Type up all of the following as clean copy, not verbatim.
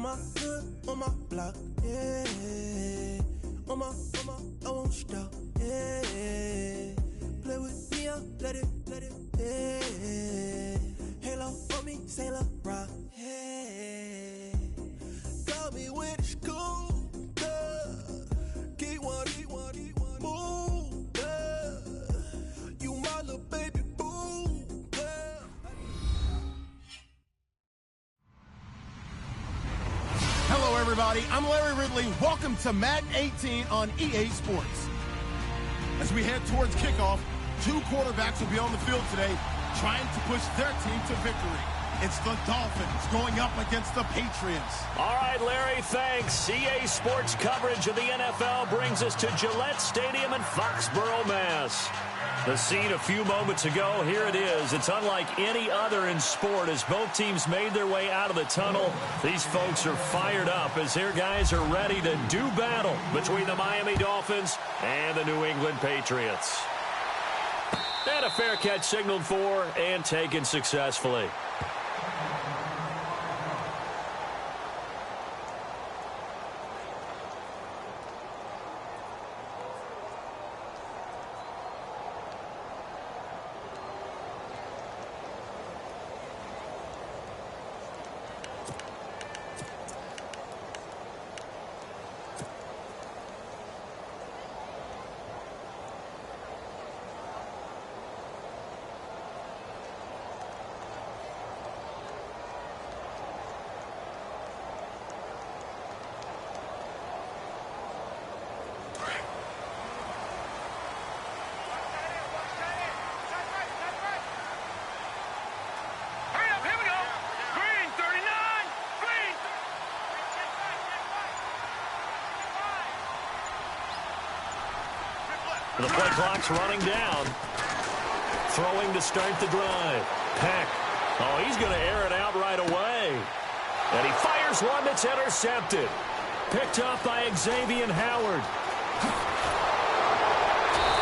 my hood, on my block, yeah. On my, I won't stop, yeah. Play with me, I'll let it, yeah. Halo on me, Saint Laurent, yeah. Got me with the school, keep one, move, yeah. You my little baby boo, yeah. Hello, everybody. I'm Larry Ridley. Welcome to Madden 18 on EA Sports. As we head towards kickoff, two quarterbacks will be on the field today trying to push their team to victory. It's the Dolphins going up against the Patriots. All right, Larry, thanks. EA Sports coverage of the NFL brings us to Gillette Stadium in Foxborough, Mass. The scene a few moments ago, here it is. It's unlike any other in sport as both teams made their way out of the tunnel. These folks are fired up as their guys are ready to do battle between the Miami Dolphins and the New England Patriots. And a fair catch signaled for and taken successfully. The play clock's running down. Throwing to start the drive. Peck. Oh, he's going to air it out right away. And he fires one that's intercepted. Picked up by Xavier Howard.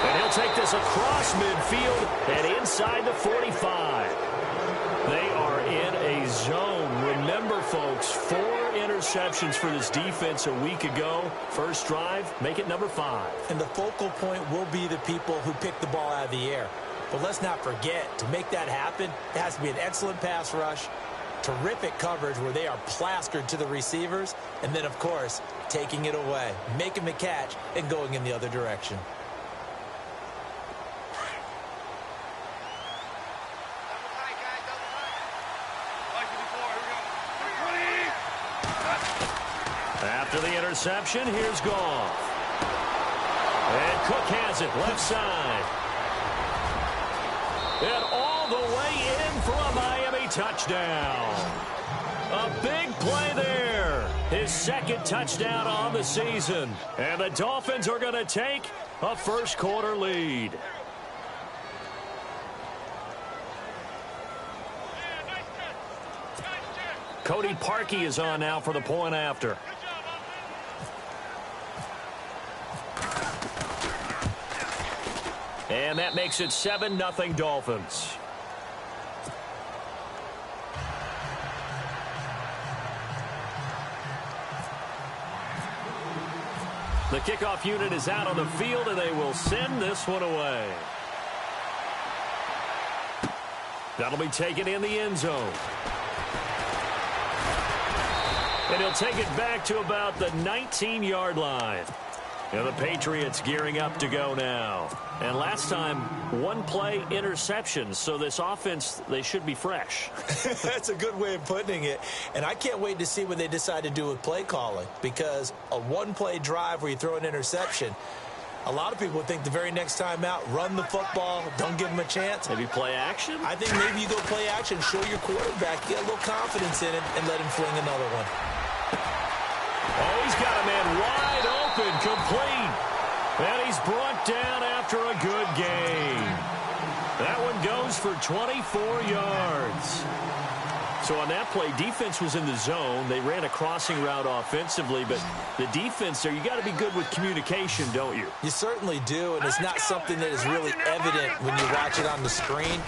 And he'll take this across midfield and inside the 45. They are in a zone. Remember, folks, 4 interceptions for this defense a week ago. First drive, make it number 5. And the focal point will be the people who pick the ball out of the air. But let's not forget, to make that happen, it has to be an excellent pass rush, terrific coverage where they are plastered to the receivers, and then, of course, taking it away, making the catch, and going in the other direction. After the interception, here's Goff. And Cook has it left side. And all the way in for a Miami touchdown. A big play there. His second touchdown on the season. And the Dolphins are going to take a first quarter lead. Cody Parkey is on now for the point after. And that makes it 7-0 Dolphins. The kickoff unit is out on the field, and they will send this one away. That'll be taken in the end zone. And he'll take it back to about the 19-yard line. And the Patriots gearing up to go now. And last time, one play interception. So this offense, they should be fresh. That's a good way of putting it. And I can't wait to see what they decide to do with play calling. Because a one-play drive where you throw an interception, a lot of people would think the very next time out, run the football, don't give them a chance. Maybe play action? I think maybe you go play action, show your quarterback, get a little confidence in it, and let him fling another one. Oh, he's got a man wide open, complete. And he's brought down after a good game. That one goes for 24 yards. So on that play, defense was in the zone. They ran a crossing route offensively, but the defense there, you got to be good with communication, don't you? You certainly do, and it's not something that is really evident when you watch it on the screen.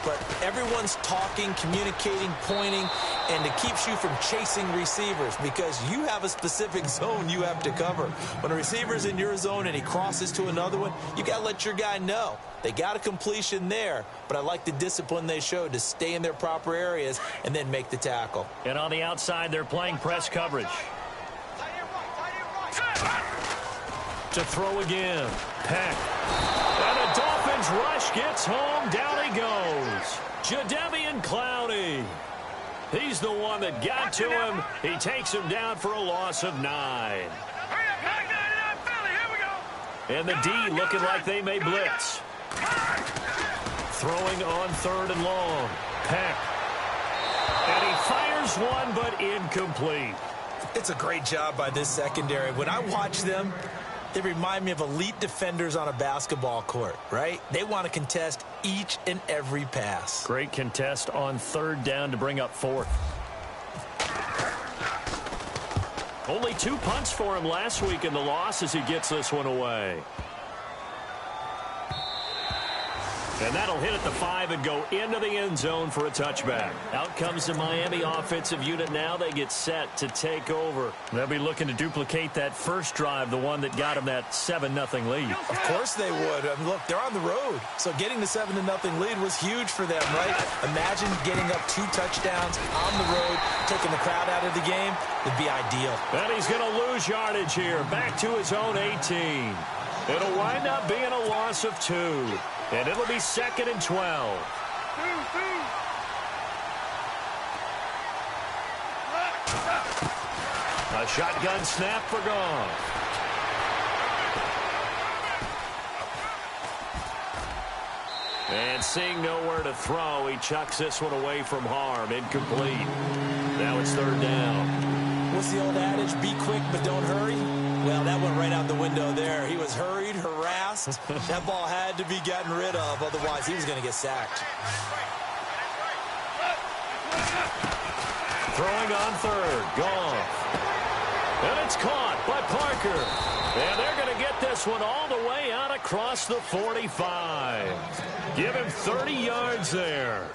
but everyone's talking, communicating, pointing, and it keeps you from chasing receivers because you have a specific zone you have to cover. When a receiver's in your zone and he crosses to another one, you got to let your guy know. They got a completion there, but I like the discipline they showed to stay in their proper areas and then make the tackle. And on the outside, they're playing press coverage. To throw again. Peck. And the Dolphins rush gets home. Down he goes. Jadeveon Clowney. He's the one that got to him. He takes him down for a loss of 9. And the D looking like they may blitz. Throwing on 3rd and long. Peck. And he fires one, but incomplete. It's a great job by this secondary. When I watch them, they remind me of elite defenders on a basketball court, right? They want to contest each and every pass. Great contest on 3rd down to bring up 4th. Only 2 punts for him last week in the loss as he gets this one away. And that'll hit at the 5 and go into the end zone for a touchback. Out comes the Miami offensive unit now. They get set to take over. They'll be looking to duplicate that first drive, the one that got them that 7-0 lead. Of course they would. I mean, look, they're on the road. So getting the 7-0 lead was huge for them, right? Imagine getting up 2 touchdowns on the road, taking the crowd out of the game. Would be ideal. And he's going to lose yardage here. Back to his own 18. It'll wind up being a loss of 2. And it'll be 2nd and 12. A shotgun snap for Goff. And seeing nowhere to throw, he chucks this one away from harm. Incomplete. Now it's 3rd down. What's the old adage? Be quick, but don't hurry. Well, that went right out the window there. He was hurried, harassed. That ball had to be gotten rid of. Otherwise, he was going to get sacked. Throwing on 3rd. Goff. And it's caught by Parker. And they're going to get this one all the way out across the 45. Give him 30 yards there.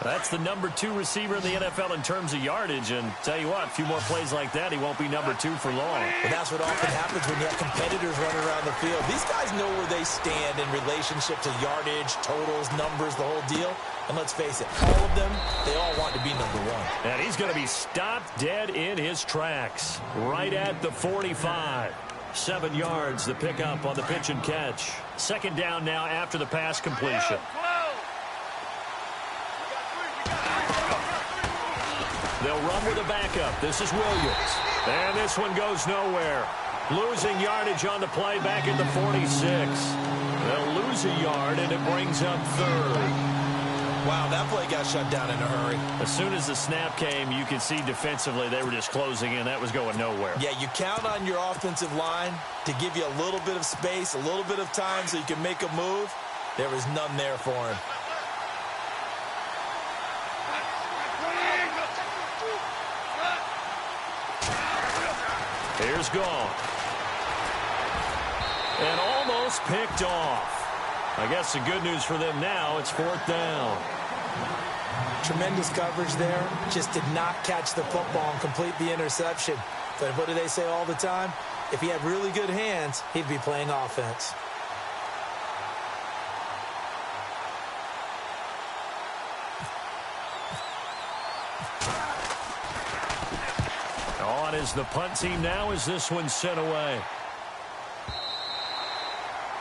That's the number 2 receiver in the NFL in terms of yardage. And tell you what, a few more plays like that, he won't be number 2 for long. But that's what often happens when you have competitors running around the field. These guys know where they stand in relationship to yardage, totals, numbers, the whole deal. And let's face it, all of them, they all want to be number 1. And he's going to be stopped dead in his tracks right at the 45. 7 yards the pickup on the pitch and catch. 2nd down now after the pass completion. They'll run with a backup. This is Williams. And this one goes nowhere. Losing yardage on the play back at the 46. They'll lose a yard, and it brings up 3rd. Wow, that play got shut down in a hurry. As soon as the snap came, you could see defensively they were just closing in. That was going nowhere. Yeah, you count on your offensive line to give you a little bit of space, a little bit of time so you can make a move. There was none there for him. Here's Goff. And almost picked off. I guess the good news for them now, it's 4th down. Tremendous coverage there. Just did not catch the football and complete the interception. But what do they say all the time? If he had really good hands, he'd be playing offense. On is the punt team now as this one's sent away.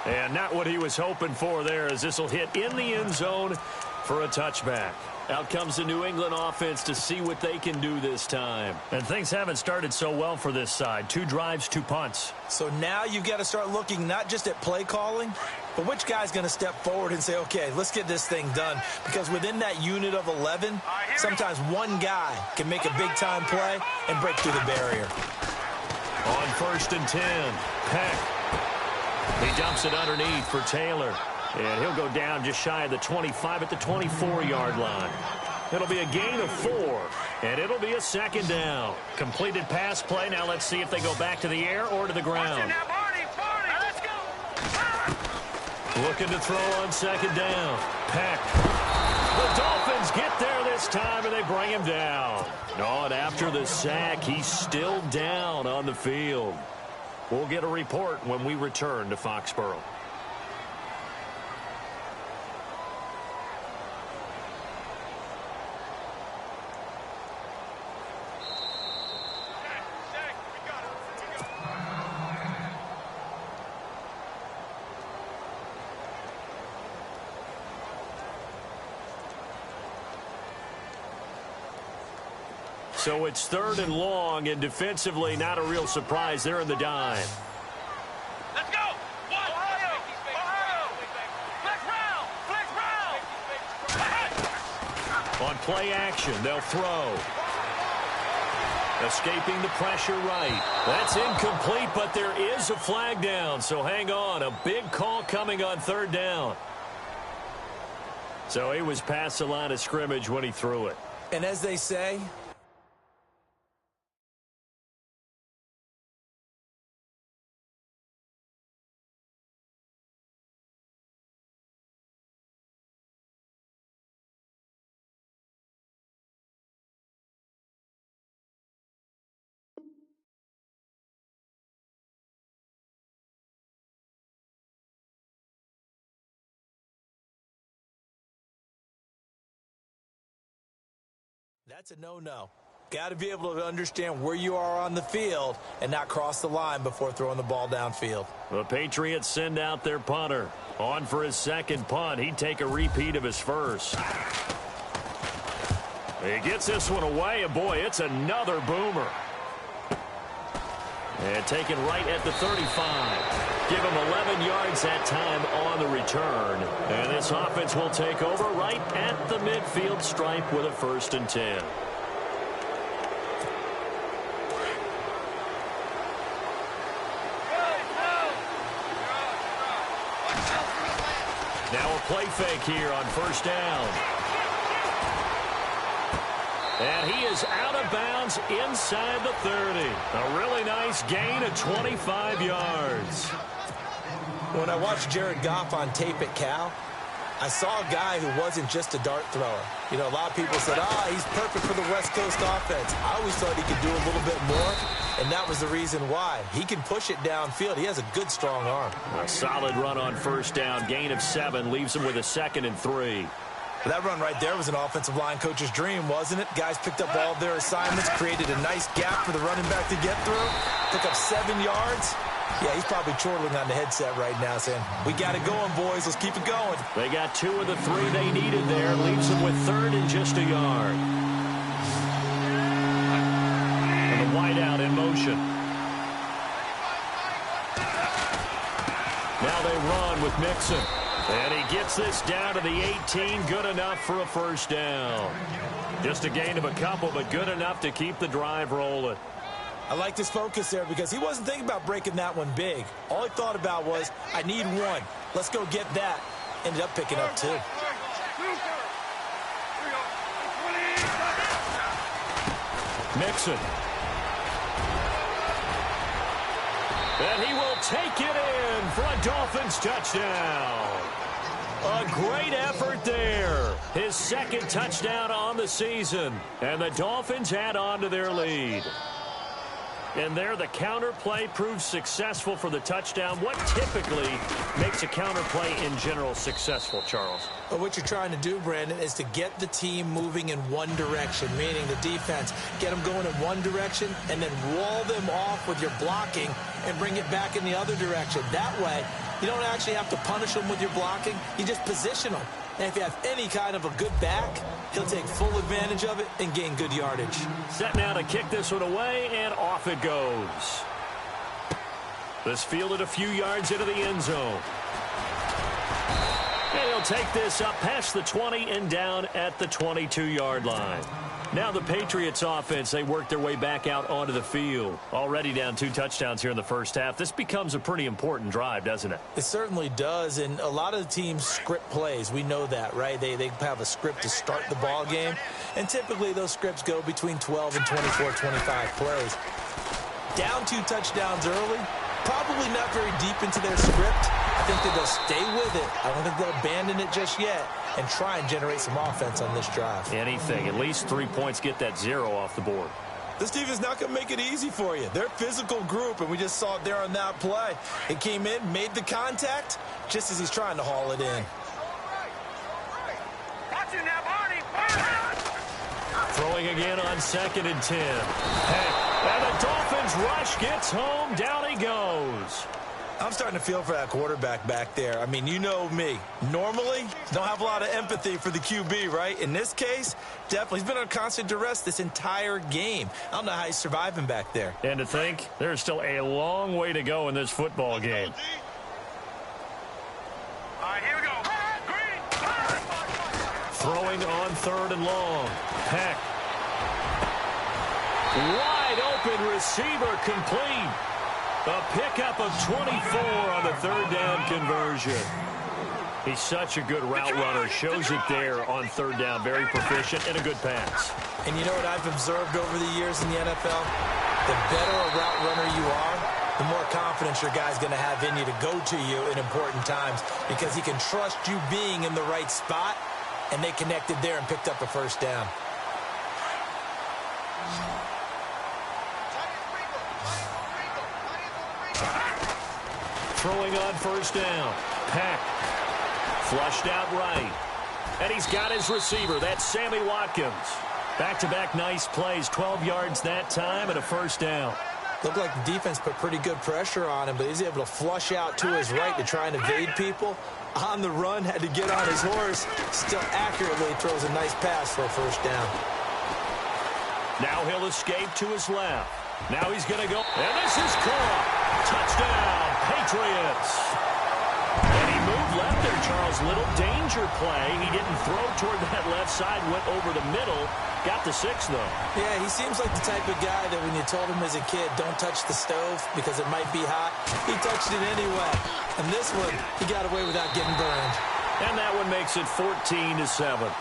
And not what he was hoping for there, as this will hit in the end zone for a touchback. Out comes the New England offense to see what they can do this time. And things haven't started so well for this side. 2 drives, 2 punts. So now you've got to start looking not just at play calling, but which guy's going to step forward and say, okay, let's get this thing done. Because within that unit of 11, sometimes one guy can make a big-time play and break through the barrier. On 1st and 10, Peck. He dumps it underneath for Taylor. And he'll go down just shy of the 25 at the 24-yard line. It'll be a gain of 4, and it'll be a 2nd down. Completed pass play. Now let's see if they go back to the air or to the ground. Looking to throw on 2nd down. Peck. The this time, and they bring him down. Oh, and after the sack, he's still down on the field. We'll get a report when we return to Foxborough. So it's 3rd and long, and defensively, not a real surprise. They're in the dime. Let's go! Ohio! Flex round! On play action, they'll throw. Escaping the pressure right. That's incomplete, but there is a flag down, so hang on. A big call coming on 3rd down. So he was past the line of scrimmage when he threw it. And as they say, that's a no-no. Got to be able to understand where you are on the field and not cross the line before throwing the ball downfield. The Patriots send out their punter. On for his second punt. He'd take a repeat of his first. He gets this one away, and boy, it's another boomer. And taken right at the 35. Give him 11 yards that time on the return. And this offense will take over right at the midfield stripe with a 1st and 10. Now a play fake here on 1st down. And he is out of bounds inside the 30. A really nice gain of 25 yards. When I watched Jared Goff on tape at Cal, I saw a guy who wasn't just a dart thrower. You know, a lot of people said, he's perfect for the West Coast offense. I always thought he could do a little bit more, and that was the reason why. He can push it downfield. He has a good, strong arm. A solid run on 1st down. Gain of 7 leaves him with a 2nd and 3. That run right there was an offensive line coach's dream, wasn't it? Guys picked up all of their assignments, created a nice gap for the running back to get through, took up 7 yards. Yeah, he's probably chortling on the headset right now saying, we got it going, boys. Let's keep it going. They got 2 of the 3 they needed there. Leaves them with 3rd and just a yard. And the wideout in motion. Now they run with Mixon. And he gets this down to the 18. Good enough for a 1st down. Just a gain of a couple, but good enough to keep the drive rolling. I like his focus there because he wasn't thinking about breaking that one big. All he thought about was, I need 1. Let's go get that. Ended up picking up 2. Mixon. And he will take it in for a Dolphins touchdown. A great effort there. His 2nd touchdown on the season. And the Dolphins add on to their lead. And there, the counter play proves successful for the touchdown. What typically makes a counter play in general successful, Charles? But what you're trying to do, Brandon, is to get the team moving in one direction, meaning the defense, get them going in one direction, and then wall them off with your blocking and bring it back in the other direction. That way, you don't actually have to punish them with your blocking. You just position them. And if you have any kind of a good back, he'll take full advantage of it and gain good yardage. Set now to kick this one away, and off it goes. This fielded a few yards into the end zone. And he'll take this up past the 20 and down at the 22-yard line. Now the Patriots offense, they work their way back out onto the field. Already down 2 touchdowns here in the first half. This becomes a pretty important drive, doesn't it? It certainly does, and a lot of the teams script plays. We know that, right? They have a script to start the ball game, and typically those scripts go between 12 and 24, 25 plays. Down 2 touchdowns early, probably not very deep into their script. I think that they'll stay with it. I don't think they'll abandon it just yet and try and generate some offense on this drive. Anything. At least 3 points, get that 0 off the board. This team is not going to make it easy for you. They're a physical group, and we just saw it there on that play. It came in, made the contact, just as he's trying to haul it in. Throwing again on 2nd and 10. And the Dolphins rush gets home. Down he goes. I'm starting to feel for that quarterback back there. I mean, you know me. Normally, don't have a lot of empathy for the QB, right? In this case, definitely. He's been under constant duress this entire game. I don't know how he's surviving back there. And to think, there's still a long way to go in this football game. All right, here we go. Green. Throwing on 3rd and long. Peck. Wide open receiver complete. A pickup of 24 on the 3rd down conversion. He's such a good route runner. Shows it there on 3rd down. Very proficient and a good pass. And you know what I've observed over the years in the NFL? The better a route runner you are, the more confidence your guy's going to have in you to go to you in important times because he can trust you being in the right spot, and they connected there and picked up a 1st down. Throwing on 1st down. Peck. Flushed out right. And he's got his receiver. That's Sammy Watkins. Back-to-back nice plays. 12 yards that time and a 1st down. Looked like the defense put pretty good pressure on him, but he's able to flush out to his right to try and evade people. On the run, had to get on his horse. Still accurately throws a nice pass for a 1st down. Now he'll escape to his left. Now he's going to go. And this is caught. Touchdown, Patriots. And he moved left there, Charles. Little danger play. He didn't throw toward that left side. Went over the middle. Got the 6, though. Yeah, he seems like the type of guy that when you told him as a kid, don't touch the stove because it might be hot, he touched it anyway. And this one, he got away without getting burned. And that one makes it 14-7.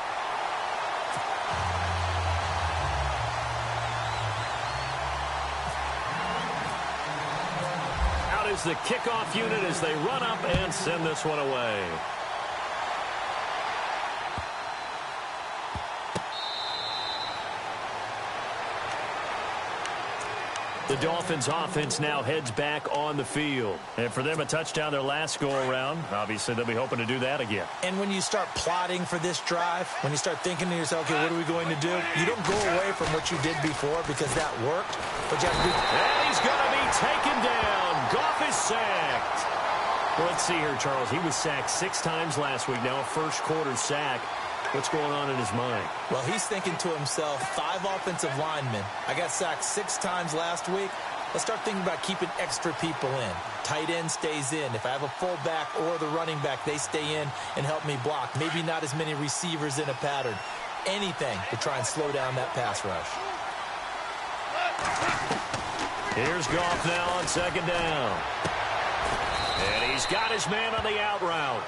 Is the kickoff unit as they run up and send this one away. The Dolphins offense now heads back on the field. And for them, a touchdown their last go-around. Obviously, they'll be hoping to do that again. And when you start plotting for this drive, when you start thinking to yourself, okay, what are we going to do? You don't go away from what you did before because that worked. But you have to do. And he's going to be taken down. Goff is sacked. Well, let's see here, Charles. He was sacked 6 times last week. Now a first-quarter sack. What's going on in his mind? Well, he's thinking to himself, 5 offensive linemen. I got sacked 6 times last week. Let's start thinking about keeping extra people in. Tight end stays in. If I have a fullback or the running back, they stay in and help me block. Maybe not as many receivers in a pattern. Anything to try and slow down that pass rush. Here's Goff now on 2nd down. And he's got his man on the out route.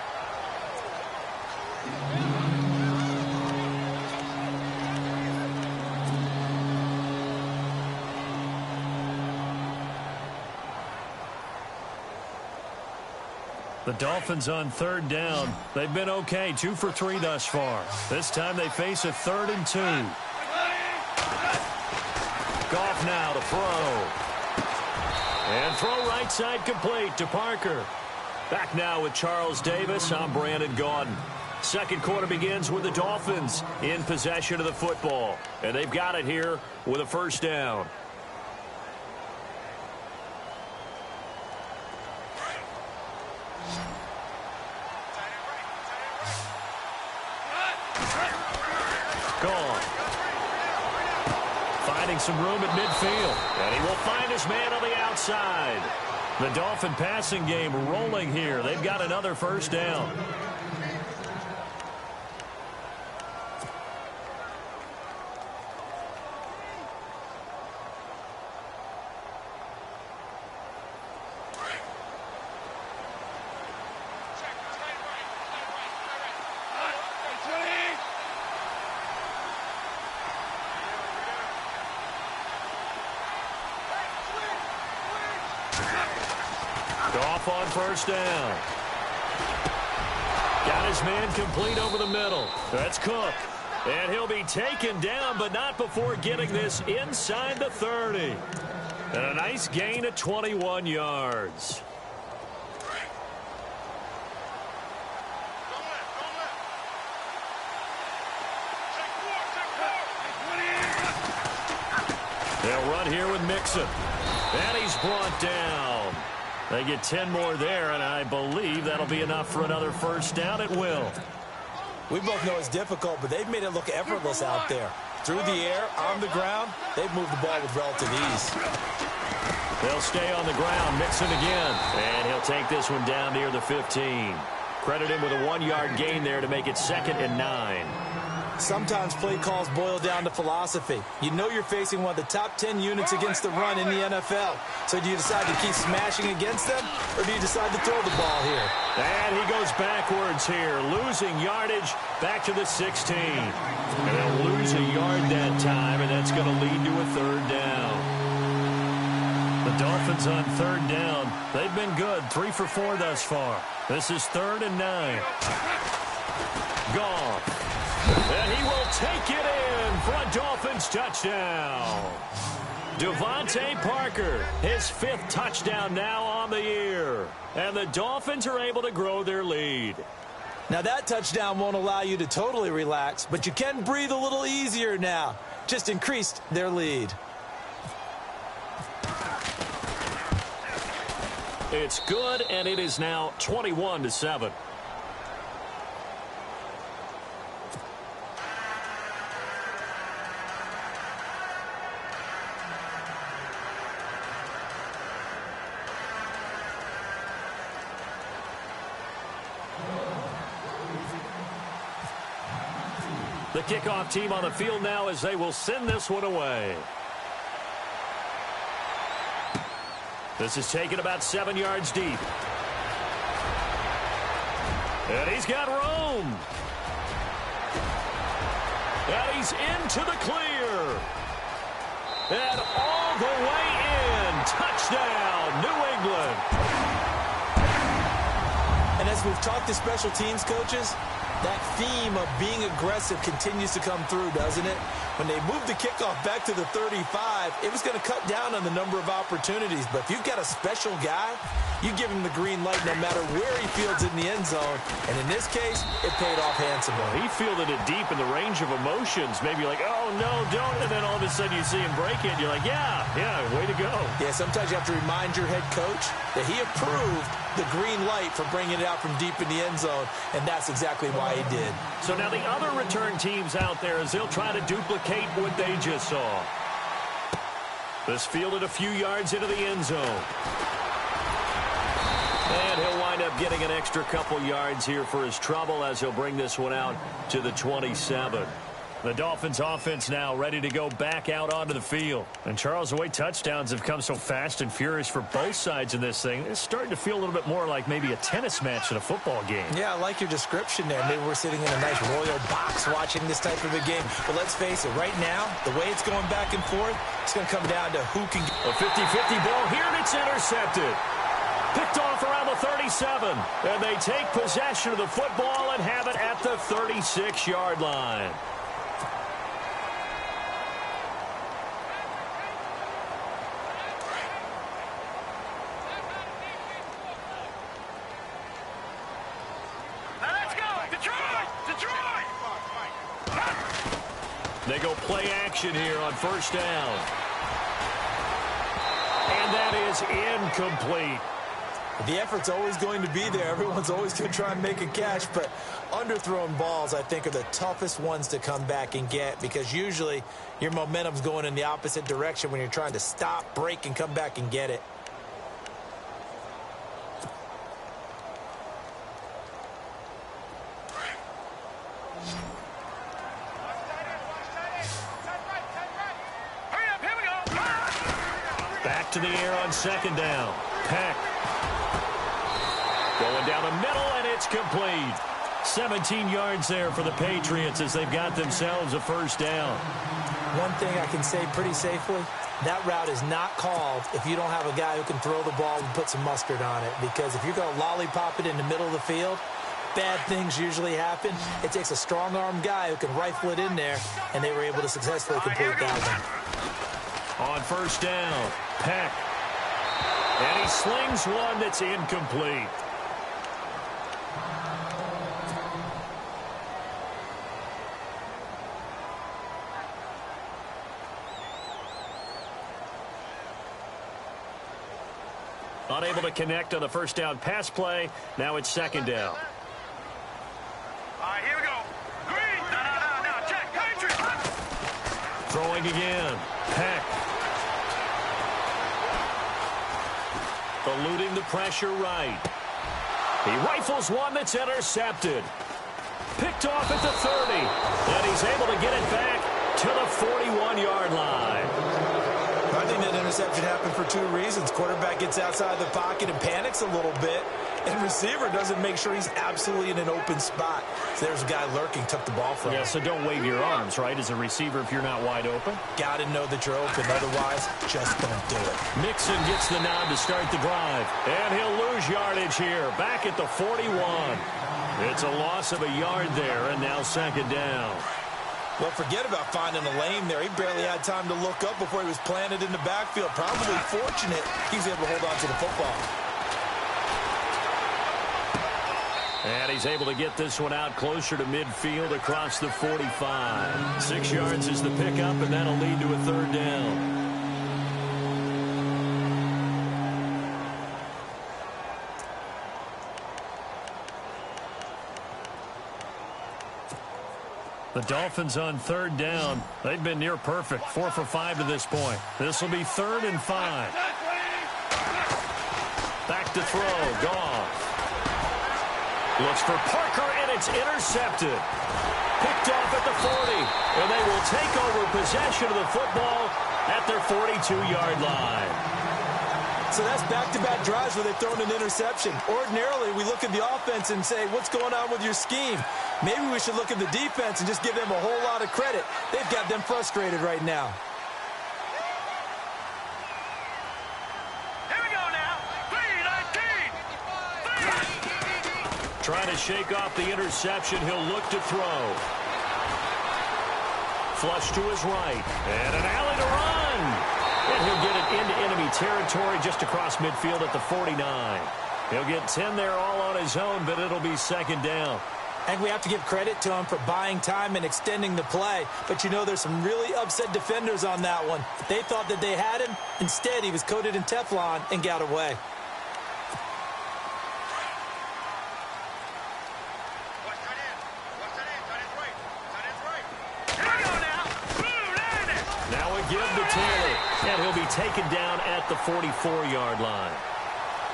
The Dolphins on 3rd down. They've been okay, 2 for 3 thus far. This time they face a 3rd and 2. Goff now to throw. And throw right side complete to Parker. Back now with Charles Davis. I'm Brandon Gaudin. Second quarter begins with the Dolphins in possession of the football. And they've got it here with a 1st down. Gone. Finding some room at midfield. And he will find his man on the outside. The Dolphin passing game rolling here. They've got another 1st down. Goff on 1st down. Got his man complete over the middle. That's Cook. And he'll be taken down, but not before getting this inside the 30. And a nice gain of 21 yards. They'll run here with Mixon. And he's brought down. They get 10 more there, and I believe that'll be enough for another first down. It will. We both know it's difficult, but they've made it look effortless out there. Through the air, on the ground, they've moved the ball with relative ease. They'll stay on the ground. Mixon again. And he'll take this one down near the 15. Credit him with a 1-yard gain there to make it 2nd and 9. Sometimes play calls boil down to philosophy. You know you're facing one of the top 10 units against the run in the NFL. So do you decide to keep smashing against them, or do you decide to throw the ball here? And he goes backwards here, losing yardage back to the 16. And they'll lose a yard that time, and that's going to lead to a 3rd down. The Dolphins on 3rd down. They've been good, 3 for 4 thus far. This is 3rd and 9. Goff. And he will take it in for a Dolphins touchdown. Devontae Parker, his 5th touchdown now on the year. And the Dolphins are able to grow their lead. Now that touchdown won't allow you to totally relax, but you can breathe a little easier now. Just increased their lead. It's good, and it is now 21-7. The kickoff team on the field now as they will send this one away. This is taken about 7 yards deep. And he's got room. And he's into the clear. And all the way in. Touchdown, New England. And as we've talked to special teams coaches, that theme of being aggressive continues to come through, doesn't it? When they moved the kickoff back to the 35, it was going to cut down on the number of opportunities. But if you've got a special guy, you give him the green light no matter where he fields in the end zone. And in this case, it paid off handsomely. He fielded it deep in the range of emotions. Maybe like, oh, no, don't. And then all of a sudden you see him break it. And you're like, yeah, way to go. Yeah, sometimes you have to remind your head coach that he approved the green light for bringing it out from deep in the end zone. And that's exactly why he did. So now the other return teams out there as they'll try to duplicate what they just saw. This fielded a few yards into the end zone. And he'll wind up getting an extra couple yards here for his trouble as he'll bring this one out to the 27. The Dolphins offense now ready to go back out onto the field. And Charles, the way touchdowns have come so fast and furious for both sides in this thing, it's starting to feel a little bit more like maybe a tennis match in a football game. Yeah, I like your description there. Maybe we're sitting in a nice royal box watching this type of a game. But let's face it, right now, the way it's going back and forth, it's going to come down to who can get a 50-50 ball here, and it's intercepted. Picked off around the 37. And they take possession of the football and have it at the 36-yard line. They go play action here on first down. And that is incomplete. The effort's always going to be there. Everyone's always going to try and make a catch, but underthrown balls, I think, are the toughest ones to come back and get because usually your momentum's going in the opposite direction when you're trying to stop, break, and come back and get it. Back to the air on second down. Peck. Going down the middle, and it's complete. 17 yards there for the Patriots as they've got themselves a first down. One thing I can say pretty safely, that route is not called if you don't have a guy who can throw the ball and put some mustard on it. Because if you're going to lollipop it in the middle of the field, bad things usually happen. It takes a strong-arm guy who can rifle it in there, and they were able to successfully complete that one. On first down, Peck. And he slings one that's incomplete. Unable to connect on the first down pass play. Now it's second down. All right, here we go. Green. No. Check. Country. Throwing again. Peck. Eluding the pressure right. He rifles one that's intercepted. Picked off at the 30. And he's able to get it back to the 41-yard line. I think that interception happened for two reasons. Quarterback gets outside the pocket and panics a little bit, and receiver doesn't make sure he's absolutely in an open spot. So there's a guy lurking, took the ball from him. Yeah, so don't wave your arms, right, as a receiver if you're not wide open. Got to know that you're open. Otherwise, just don't do it. Mixon gets the nod to start the drive, and he'll lose yardage here, back at the 41. It's a loss of a yard there, and now second down. Well, forget about finding a lane there. He barely had time to look up before he was planted in the backfield. Probably fortunate he's able to hold on to the football. And he's able to get this one out closer to midfield across the 45. 6 yards is the pickup, and that'll lead to a third down. The Dolphins on third down. They've been near perfect. 4 for 5 to this point. This will be 3rd and 5. Back to throw. Goff. Looks for Parker, and it's intercepted. Picked off at the 40. And they will take over possession of the football at their 42-yard line. So that's back-to-back drives where they've thrown an interception. Ordinarily, we look at the offense and say, what's going on with your scheme? Maybe we should look at the defense and just give them a whole lot of credit. They've got them frustrated right now. Here we go now. 3-19. Trying to shake off the interception. He'll look to throw. Flush to his right. And an alley to run. And he'll get it into enemy territory just across midfield at the 49. He'll get 10 there all on his own, but it'll be second down. I think we have to give credit to him for buying time and extending the play. But, you know, there's some really upset defenders on that one. They thought that they had him. Instead, he was coated in Teflon and got away. Now a give to Taylor. And he'll be taken down at the 44-yard line.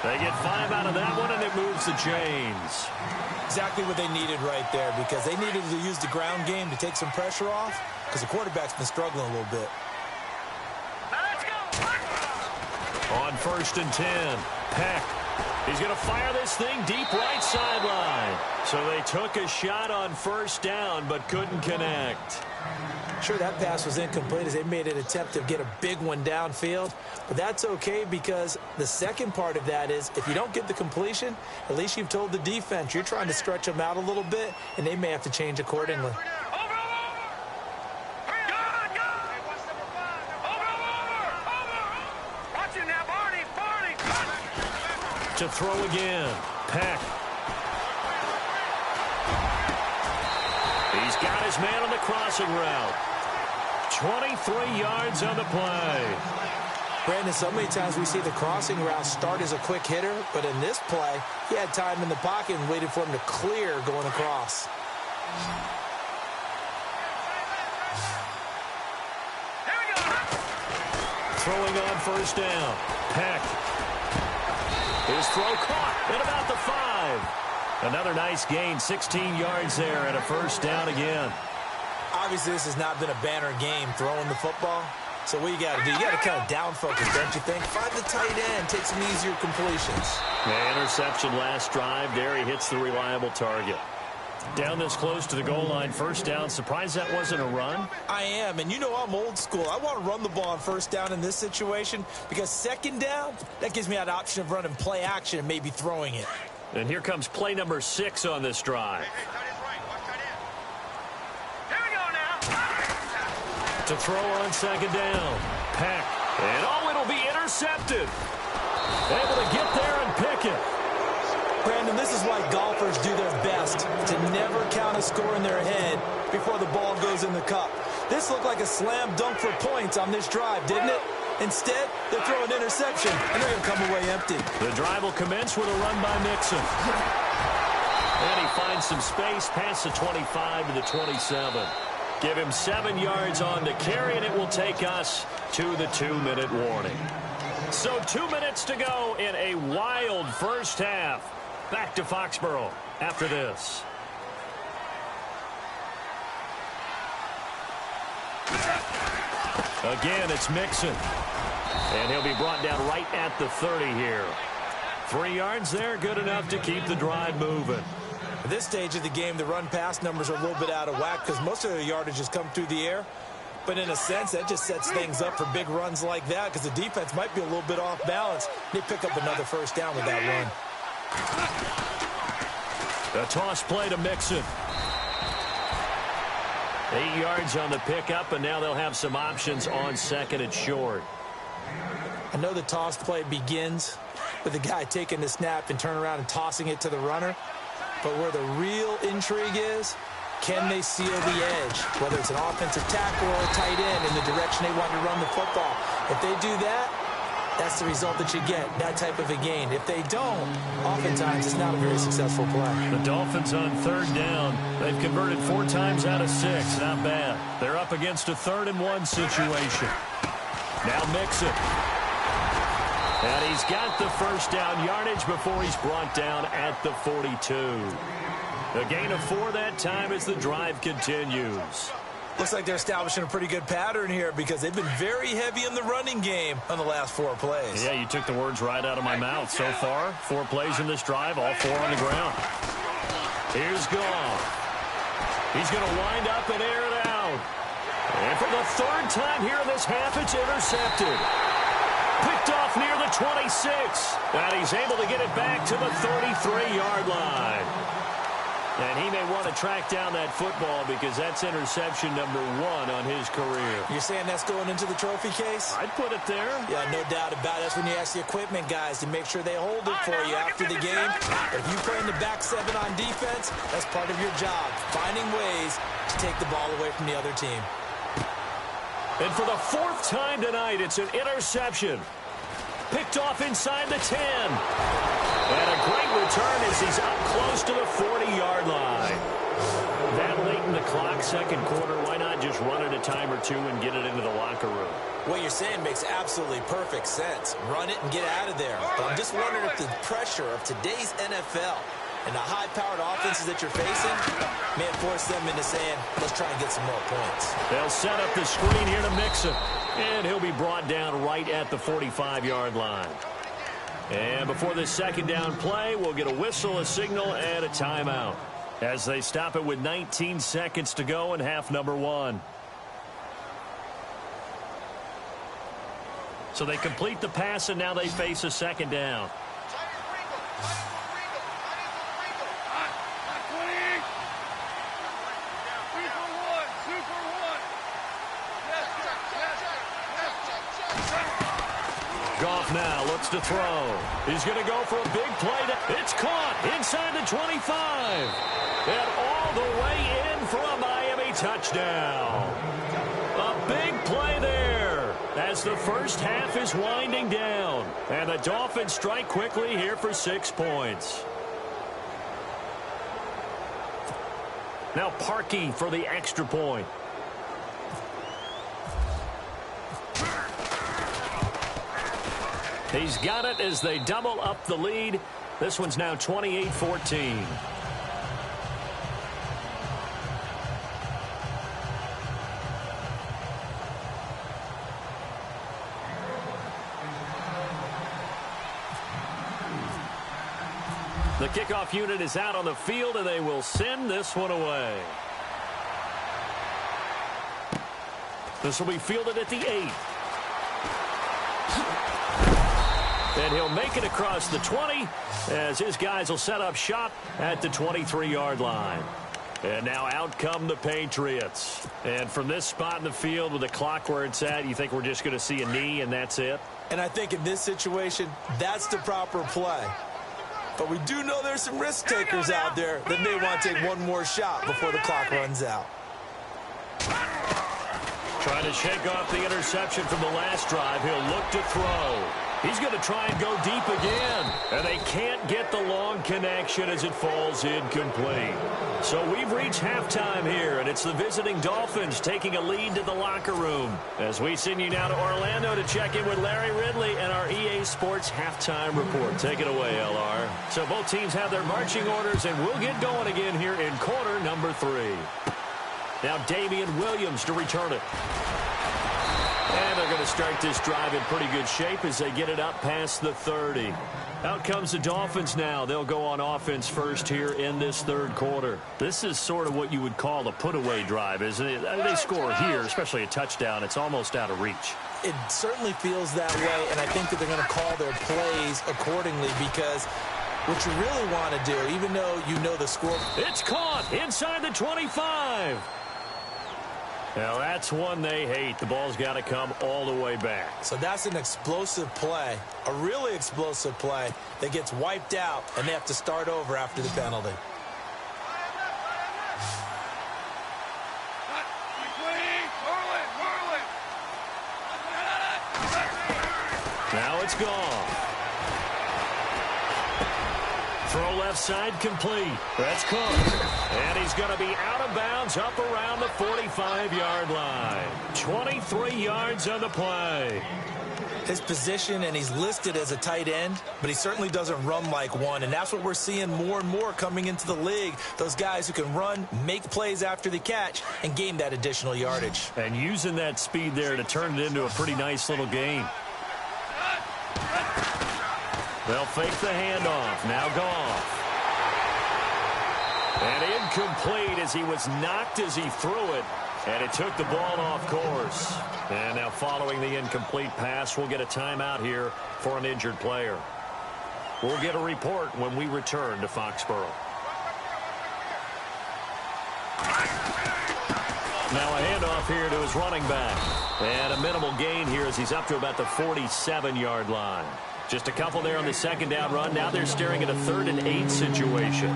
They get 5 out of that one, and it moves the chains. Exactly what they needed right there, because they needed to use the ground game to take some pressure off, because the quarterback's been struggling a little bit. On 1st and 10, Peck. He's going to fire this thing deep right sideline. So they took a shot on first down, but couldn't connect. Sure, that pass was incomplete as they made an attempt to get a big one downfield. But that's okay, because the second part of that is if you don't get the completion, at least you've told the defense you're trying to stretch them out a little bit, and they may have to change accordingly. To throw again, Peck. He's got his man on the crossing route. 23 yards on the play. Brandon, so many times we see the crossing route start as a quick hitter, but in this play, he had time in the pocket and waited for him to clear going across. Throwing on first down, Peck. His throw caught at about the 5. Another nice gain, 16 yards there, and a first down again. Obviously, this has not been a banner game throwing the football. So what you got to do, you got to kind of down focus, don't you think? Find the tight end, take some easier completions. Yeah, interception last drive there. He hits the reliable target. Down this close to the goal line, first down. Surprised that wasn't a run? I am, and you know I'm old school. I want to run the ball on first down in this situation because second down, that gives me that option of running play action and maybe throwing it. And here comes play number 6 on this drive. Hey, tight end's right. Watch tight end. Here we go now. To throw on second down. Peck. And oh, it'll be intercepted. Able to get there and pick it. Brandon, this is why golfers do their best to never count a score in their head before the ball goes in the cup. This looked like a slam dunk for points on this drive, didn't it? Instead, they throw an interception, and they're going to come away empty. The drive will commence with a run by Mixon. And he finds some space past the 25 to the 27. Give him 7 yards on the carry, and it will take us to the 2-minute warning. So 2 minutes to go in a wild first half. Back to Foxborough after this. Again, it's Mixon. And he'll be brought down right at the 30 here. 3 yards there, good enough to keep the drive moving. At this stage of the game, the run-pass numbers are a little bit out of whack because most of the yardage has come through the air. But in a sense, that just sets things up for big runs like that because the defense might be a little bit off balance. They pick up another first down with that run. The toss play to Mixon. 8 yards on the pickup, and now they'll have some options on second and short. I know the toss play begins with the guy taking the snap and turning around and tossing it to the runner. But where the real intrigue is, can they seal the edge, whether it's an offensive tackle or a tight end in the direction they want to run the football? If they do that, that's the result that you get, that type of a gain. If they don't, oftentimes it's not a very successful play. The Dolphins on third down. They've converted 4 times out of 6. Not bad. They're up against a 3rd and 1 situation. Now Mixon. And he's got the first down yardage before he's brought down at the 42. A gain of 4 that time as the drive continues. Looks like they're establishing a pretty good pattern here because they've been very heavy in the running game on the last 4 plays. Yeah, you took the words right out of my mouth. So far, 4 plays in this drive, all 4 on the ground. Here's Goff. He's going to wind up and air it out. And for the 3rd time here in this half, it's intercepted. Picked off near the 26. And he's able to get it back to the 33-yard line. And he may want to track down that football because that's interception number 1 on his career. You're saying that's going into the trophy case? I'd put it there. Yeah, no doubt about it. That's when you ask the equipment guys to make sure they hold it for you after the game. If you play in the back 7 on defense, that's part of your job, finding ways to take the ball away from the other team. And for the 4th time tonight, it's an interception. Picked off inside the 10. And a great return as he's up close to the 40-yard line. That late in the clock, second quarter, why not just run it a time or 2 and get it into the locker room? What you're saying makes absolutely perfect sense. Run it and get out of there. But I'm just wondering if the pressure of today's NFL and the high-powered offenses that you're facing may force them into saying, let's try and get some more points. They'll set up the screen here to Mixon. And he'll be brought down right at the 45-yard line. And before this second down play, we'll get a whistle, a signal, and a timeout as they stop it with 19 seconds to go in half number 1. So they complete the pass, and now they face a second down. Goff now looks to throw. He's going to go for a big play. It's caught inside the 25. And all the way in for a Miami touchdown. A big play there as the first half is winding down. And the Dolphins strike quickly here for 6 points. Now Parkey for the extra point. He's got it as they double up the lead. This one's now 28-14. The kickoff unit is out on the field, and they will send this one away. This will be fielded at the 8. And he'll make it across the 20 as his guys will set up shop at the 23-yard line. And now out come the Patriots. And from this spot in the field with the clock where it's at, you think we're just going to see a knee and that's it? And I think in this situation, that's the proper play. But we do know there's some risk takers out there that may want to take one more shot before the clock runs out. Trying to shake off the interception from the last drive. He'll look to throw. He's going to try and go deep again. And they can't get the long connection as it falls incomplete. So we've reached halftime here, and it's the visiting Dolphins taking a lead to the locker room. As we send you now to Orlando to check in with Larry Ridley and our EA Sports halftime report. Take it away, LR. So both teams have their marching orders, and we'll get going again here in quarter number 3. Now Damian Williams to return it. And they're going to start this drive in pretty good shape as they get it up past the 30. Out comes the Dolphins now. They'll go on offense first here in this third quarter. This is sort of what you would call a put-away drive, isn't it? They score here, especially a touchdown. It's almost out of reach. It certainly feels that way, and I think that they're going to call their plays accordingly because what you really want to do, even though you know the score. It's caught inside the 25. Now, that's one they hate. The ball's got to come all the way back. So that's an explosive play, a really explosive play that gets wiped out, and they have to start over after the penalty. Now it's gone. Throw left side complete. That's caught. And he's going to be out of bounds up around the 45-yard line. 23 yards on the play. His position, and he's listed as a tight end, but he certainly doesn't run like one, and that's what we're seeing more and more coming into the league. Those guys who can run, make plays after the catch, and gain that additional yardage. And using that speed there to turn it into a pretty nice little game. They'll fake the handoff. Now Goff. And incomplete as he was knocked as he threw it. And it took the ball off course. And now following the incomplete pass, we'll get a timeout here for an injured player. We'll get a report when we return to Foxborough. Now a handoff here to his running back. And a minimal gain here as he's up to about the 47-yard line. Just a couple there on the second down run. Now they're staring at a 3rd and 8 situation.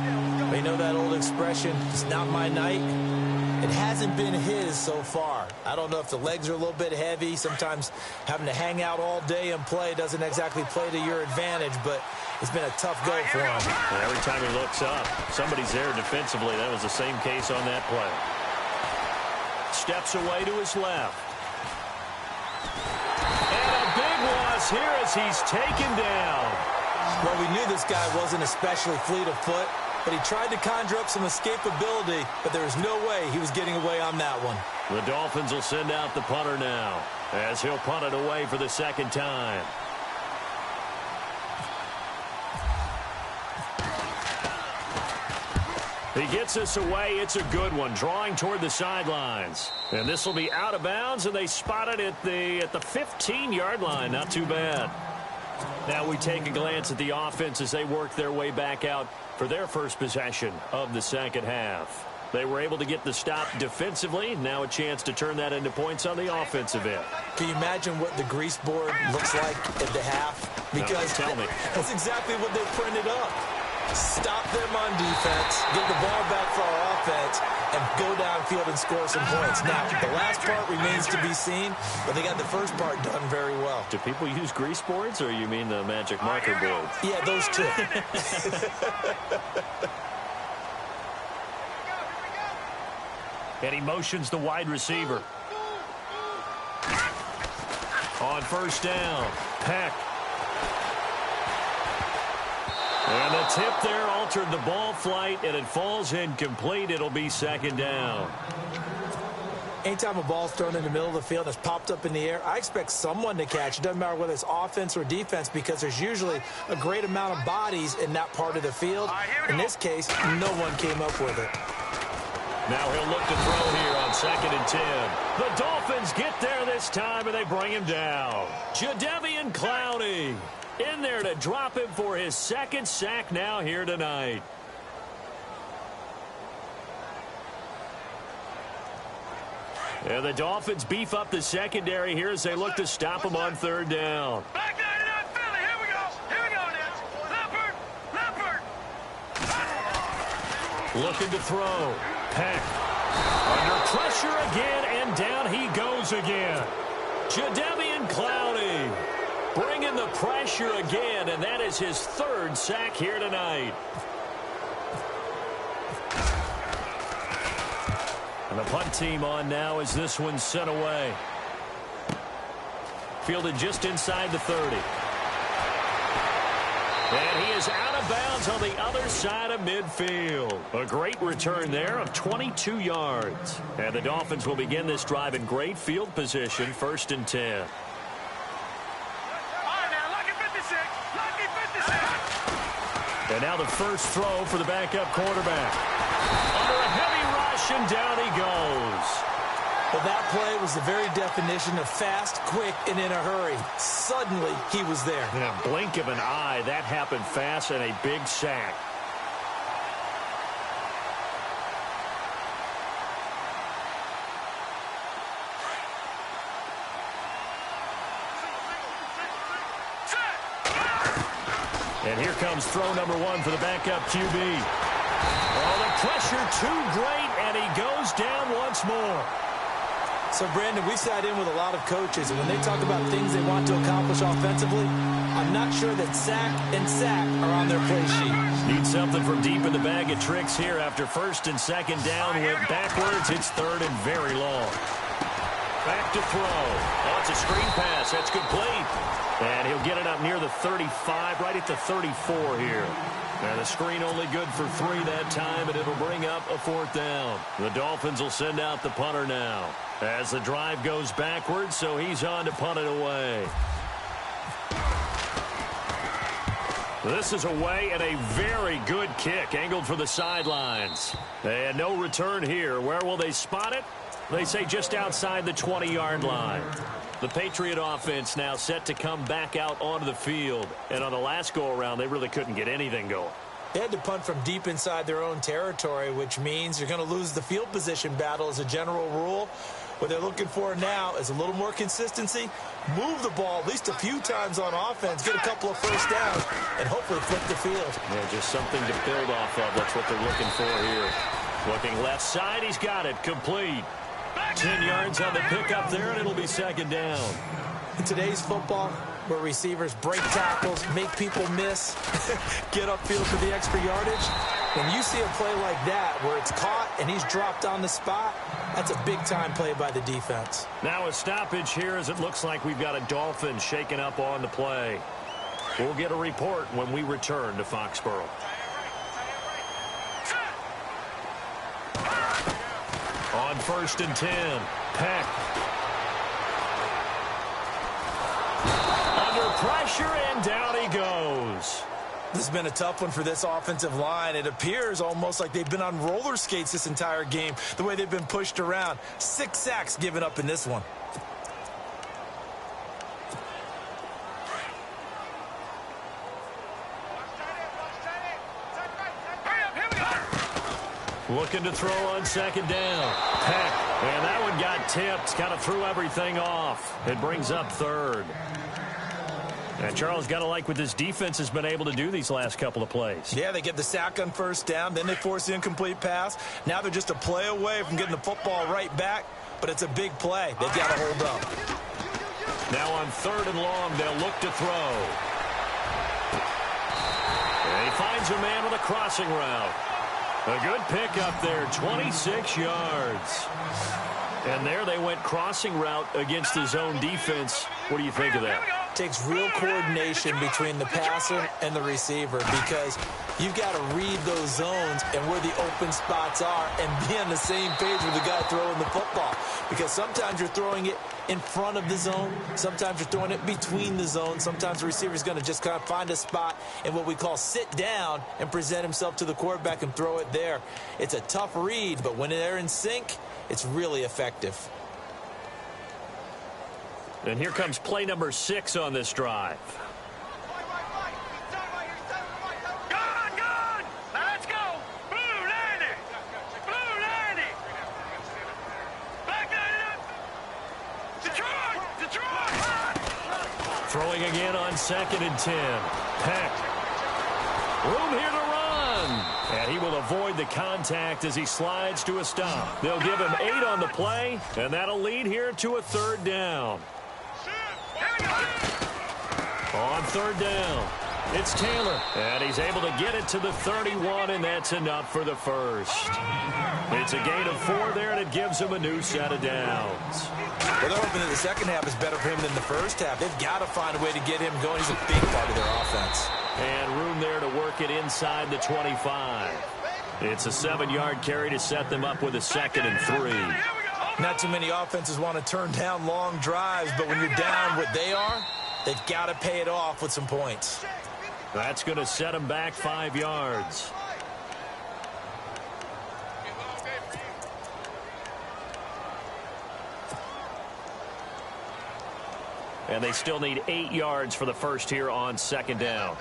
You know that old expression, it's not my night. It hasn't been his so far. I don't know if the legs are a little bit heavy. Sometimes having to hang out all day and play doesn't exactly play to your advantage, but it's been a tough go for him. And every time he looks up, somebody's there defensively. That was the same case on that play. Steps away to his left. Here as he's taken down. Well, we knew this guy wasn't especially fleet of foot, but he tried to conjure up some escapability, but there was no way he was getting away on that one. The Dolphins will send out the punter now as he'll punt it away for the second time. He gets us away. It's a good one, drawing toward the sidelines. And this will be out of bounds, and they spot it at the 15-yard line. Not too bad. Now we take a glance at the offense as they work their way back out for their first possession of the second half. They were able to get the stop defensively. Now a chance to turn that into points on the offensive end. Can you imagine what the grease board looks like at the half? Because tell me. That's exactly what they printed up. Stop them on defense, get the ball back for our offense, and go downfield and score some points. Now, the last part remains to be seen, but they got the first part done very well. Do people use grease boards, or you mean the magic marker boards? Yeah, those two. And he motions the wide receiver. On first down, Peck. And the tip there altered the ball flight, and it falls incomplete. It'll be second down. Anytime a ball's thrown in the middle of the field that's popped up in the air, I expect someone to catch. It doesn't matter whether it's offense or defense because there's usually a great amount of bodies in that part of the field. In this case, no one came up with it. Now he'll look to throw here on on 2nd and 10. The Dolphins get there this time, and they bring him down. Jadeveon Clowney in there to drop him for his 2nd sack now here tonight. And the Dolphins beef up the secondary here as they look to stop him on 3rd down. Back 99 Philly. Here we go. Here we go, Nets. Leopard. Looking to throw. Peck. Under pressure again, and down he goes again. Jadeveon Clowney bringing the pressure again, and that is his 3rd sack here tonight. And the punt team on now as this one's sent away. Fielded just inside the 30. And he is out of bounds on the other side of midfield. A great return there of 22 yards. And the Dolphins will begin this drive in great field position, 1st and 10. All right, now, lucky 56. Lucky 56. And now the first throw for the backup quarterback. Under a heavy rush, and down he goes. Well, that play was the very definition of fast, quick, and in a hurry. Suddenly, he was there. In a blink of an eye, that happened fast, and a big sack. And here comes throw number 1 for the backup QB. Oh, the pressure too great, and he goes down once more. So, Brandon, we've sat in with a lot of coaches, and when they talk about things they want to accomplish offensively, I'm not sure that sack and sack are on their play sheet. Need something from deep in the bag of tricks here after 1st and 2nd down. Went backwards. It's 3rd and very long. Back to throw. Oh, it's a screen pass. That's complete. And he'll get it up near the 35, right at the 34 here. And the screen only good for 3 that time, and it'll bring up a 4th down. The Dolphins will send out the punter now as the drive goes backwards, so he's on to punt it away. This is away, and a very good kick angled for the sidelines. And no return here. Where will they spot it? They say just outside the 20-yard line. The Patriot offense now set to come back out onto the field. And on the last go-around, they really couldn't get anything going. They had to punt from deep inside their own territory, which means you're going to lose the field position battle as a general rule. What they're looking for now is a little more consistency, move the ball at least a few times on offense, get a couple of first downs, and hopefully flip the field. Yeah, just something to build off of. That's what they're looking for here. Looking left side, he's got it. Complete. 10 yards on the pickup there, and it'll be 2nd down. In today's football, where receivers break tackles, make people miss, get upfield for the extra yardage, when you see a play like that where it's caught and he's dropped on the spot, that's a big-time play by the defense. Now a stoppage here as it looks like we've got a Dolphin shaking up on the play. We'll get a report when we return to Foxborough. On 1st and 10, Peck. Under pressure, and down he goes. This has been a tough one for this offensive line. It appears almost like they've been on roller skates this entire game, the way they've been pushed around. 6 sacks given up in this one. Looking to throw on 2nd down. Peck. And that one got tipped. Kind of threw everything off. It brings up 3rd. And Charles, got to like what this defense has been able to do these last couple of plays. Yeah, they get the sack on 1st down. Then they force the incomplete pass. Now they're just a play away from getting the football right back. But it's a big play. They've got to hold up. Now on 3rd and long, they'll look to throw. And he finds a man with a crossing route. A good pick up there, 26 yards. And there they went crossing route against his own defense. What do you think of that? Takes real coordination between the passer and the receiver because you've got to read those zones and where the open spots are and be on the same page with the guy throwing the football. Because sometimes you're throwing it in front of the zone. Sometimes you're throwing it between the zones. Sometimes the receiver's going to just kind of find a spot in what we call sit down and present himself to the quarterback and throw it there. It's a tough read, but when they're in sync, It's really effective. And here comes play number 6 on this drive. Gone! Now let's go! Blue 90! Blue 90! Back 90! Detroit! Throwing again on 2nd and 10. Peck. Room here to run. And he will avoid the contact as he slides to a stop. They'll give him 8 on the play, and that'll lead here to a 3rd down. On 3rd down, it's Taylor, and he's able to get it to the 31, and that's enough for the first. It's a gain of 4 there, and it gives him a new set of downs. Well, they're hoping that the second half is better for him than the first half. They've got to find a way to get him going. He's a big part of their offense. And room there to work it inside the 25. It's a 7-yard carry to set them up with a 2nd and 3. Not too many offenses want to turn down long drives, but when you're down what they are, they've got to pay it off with some points. That's going to set them back 5 yards. And they still need 8 yards for the first here on 2nd down.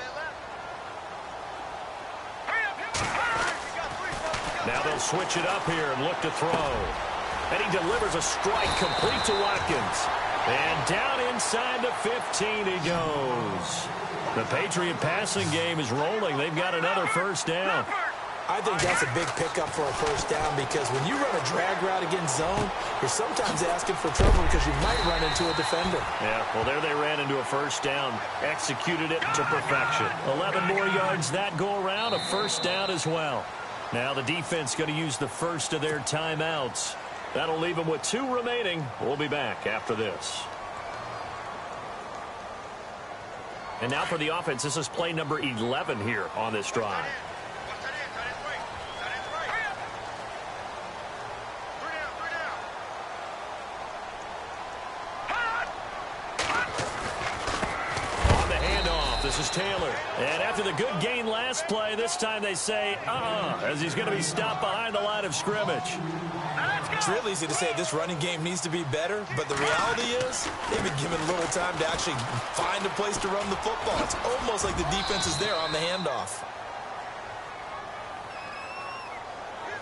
Now they'll switch it up here and look to throw. And he delivers a strike complete to Watkins. And down inside the 15 he goes. The Patriot passing game is rolling. They've got another first down. I think that's a big pickup for a first down because when you run a drag route against zone, you're sometimes asking for trouble because you might run into a defender. Yeah, well, there they ran into a first down. Executed it to perfection. 11 more yards that go around. A first down as well. Now the defense going to use the first of their timeouts. That'll leave them with 2 remaining. We'll be back after this. And now for the offense, this is play number 11 here on this drive. This is Taylor. And after the good gain last play, this time they say, as he's going to be stopped behind the line of scrimmage. It's real easy to say this running game needs to be better, but the reality is they've been given little time to actually find a place to run the football. It's almost like the defense is there on the handoff.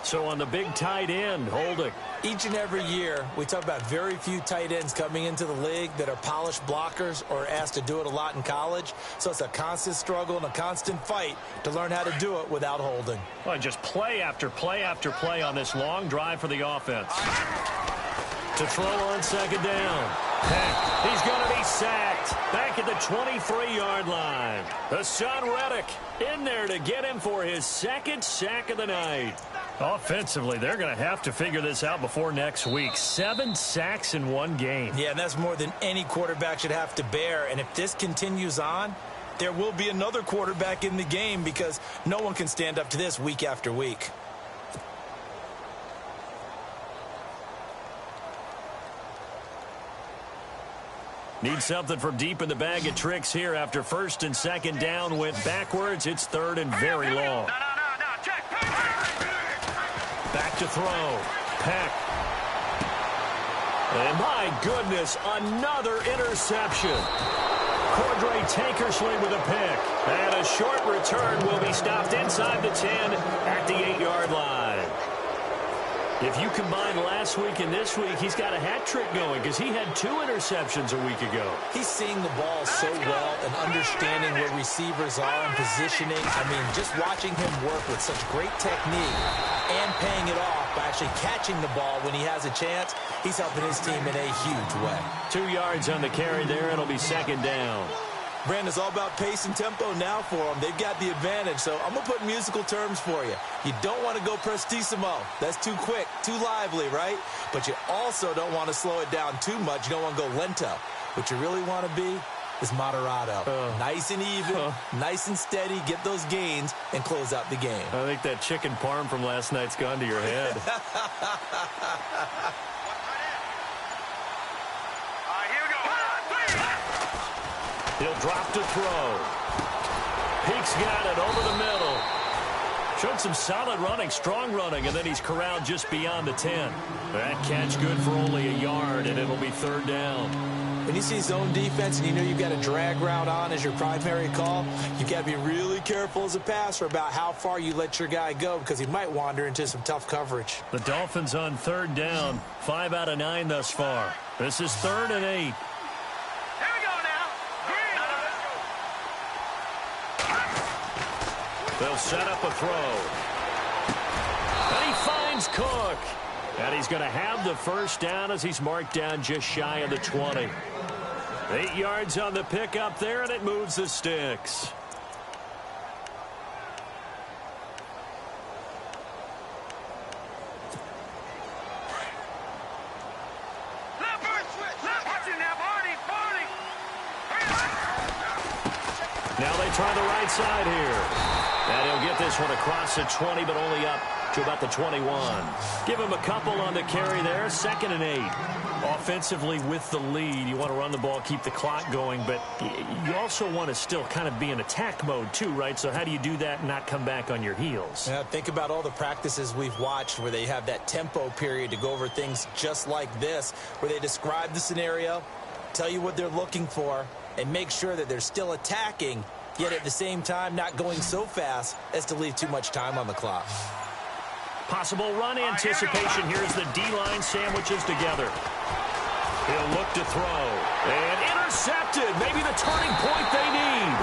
So on the big tight end, Holding. Each and every year, we talk about very few tight ends coming into the league that are polished blockers or asked to do it a lot in college. So it's a constant struggle and a constant fight to learn how to do it without holding. Well, just play after play after play on this long drive for the offense. To throw on 2nd down. Peck, he's going to be sacked. Back at the 23-yard line. Hassan Reddick in there to get him for his 2nd sack of the night. Offensively, they're going to have to figure this out before next week. 7 sacks in 1 game. Yeah, and that's more than any quarterback should have to bear. And if this continues on, there will be another quarterback in the game because no one can stand up to this week after week. Need something from deep in the bag of tricks here after 1st and 2nd down went backwards. It's 3rd and very long. Back to throw. Peck. And my goodness, another interception. Cordray Tankersley with a pick. And a short return will be stopped inside the 10 at the 8-yard line. If you combine last week and this week, he's got a hat trick going because he had 2 interceptions a week ago. He's seeing the ball so well and understanding where receivers are and positioning. I mean, just watching him work with such great technique and paying it off by actually catching the ball when he has a chance, he's helping his team in a huge way. 2 yards on the carry there. It'll be 2nd down. Brandon, it's all about pace and tempo now for them. They've got the advantage, so I'm going to put musical terms for you. You don't want to go prestissimo. That's too quick, too lively, right? But you also don't want to slow it down too much. You don't want to go lento. What you really want to be is moderato. Nice and even, nice and steady, get those gains, and close out the game. I think that chicken parm from last night's gone to your head. He'll drop to throw. Peek's got it over the middle. Showed some solid running, strong running, and then he's corralled just beyond the 10. That catch good for only a yard, and it'll be third down. When you see zone defense and you know you've got a drag route on as your primary call, you've got to be really careful as a passer about how far you let your guy go because he might wander into some tough coverage. The Dolphins on third down, 5 out of 9 thus far. This is 3rd and 8. Here we go now. They'll set up a throw. And he finds Cook. And he's going to have the first down as he's marked down just shy of the 20. 8 yards on the pickup there, and it moves the sticks. Now they try the right side here. And he'll get this one across the 20, but only up to about the 21. Give him a couple on the carry there. 2nd and 8. Offensively with the lead, you want to run the ball, keep the clock going, but you also want to still kind of be in attack mode too, right? So how do you do that and not come back on your heels? Yeah, think about all the practices we've watched where they have that tempo period to go over things just like this, where they describe the scenario, tell you what they're looking for, and make sure that they're still attacking, yet at the same time not going so fast as to leave too much time on the clock. Possible run anticipation. Here's the D-line sandwiches together. He'll look to throw. And intercepted. Maybe the turning point they need.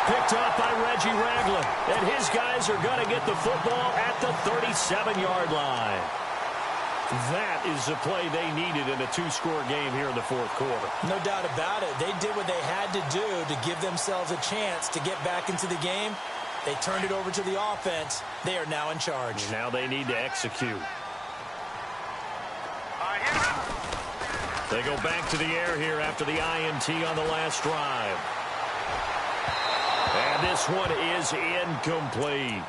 Picked up by Reggie Ragland. And his guys are going to get the football at the 37-yard line. That is the play they needed in a 2-score game here in the 4th quarter. No doubt about it. They did what they had to do to give themselves a chance to get back into the game. They turned it over to the offense. They are now in charge. Now they need to execute. They go back to the air here after the INT on the last drive. And this one is incomplete.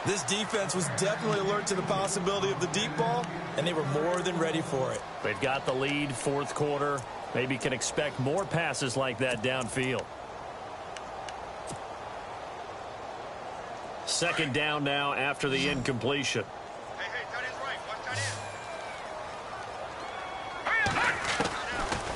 This defense was definitely alert to the possibility of the deep ball, and they were more than ready for it. They've got the lead, 4th quarter. Maybe can expect more passes like that downfield. 2nd down now after the incompletion. Hey, tight end's right. Watch tight end.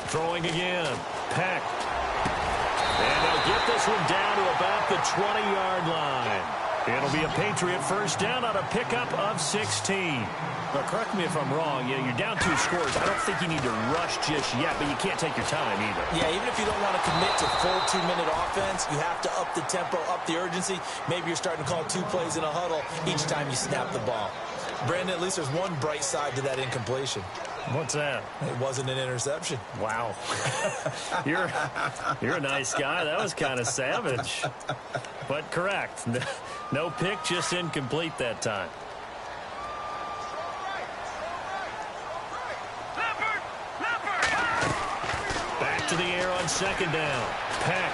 Throwing again. Peck. And they'll get this one down to about the 20-yard line. It'll be a Patriot first down on a pickup of 16. But correct me if I'm wrong. You're down 2 scores. I don't think you need to rush just yet, but you can't take your time either. Yeah, even if you don't want to commit to full 2-minute offense, you have to up the tempo, up the urgency. Maybe you're starting to call 2 plays in a huddle each time you snap the ball. Brandon, at least there's one bright side to that incompletion. What's that? It wasn't an interception. Wow. You're a nice guy. That was kind of savage. But correct. No pick, just incomplete that time. Back to the air on 2nd down. Peck.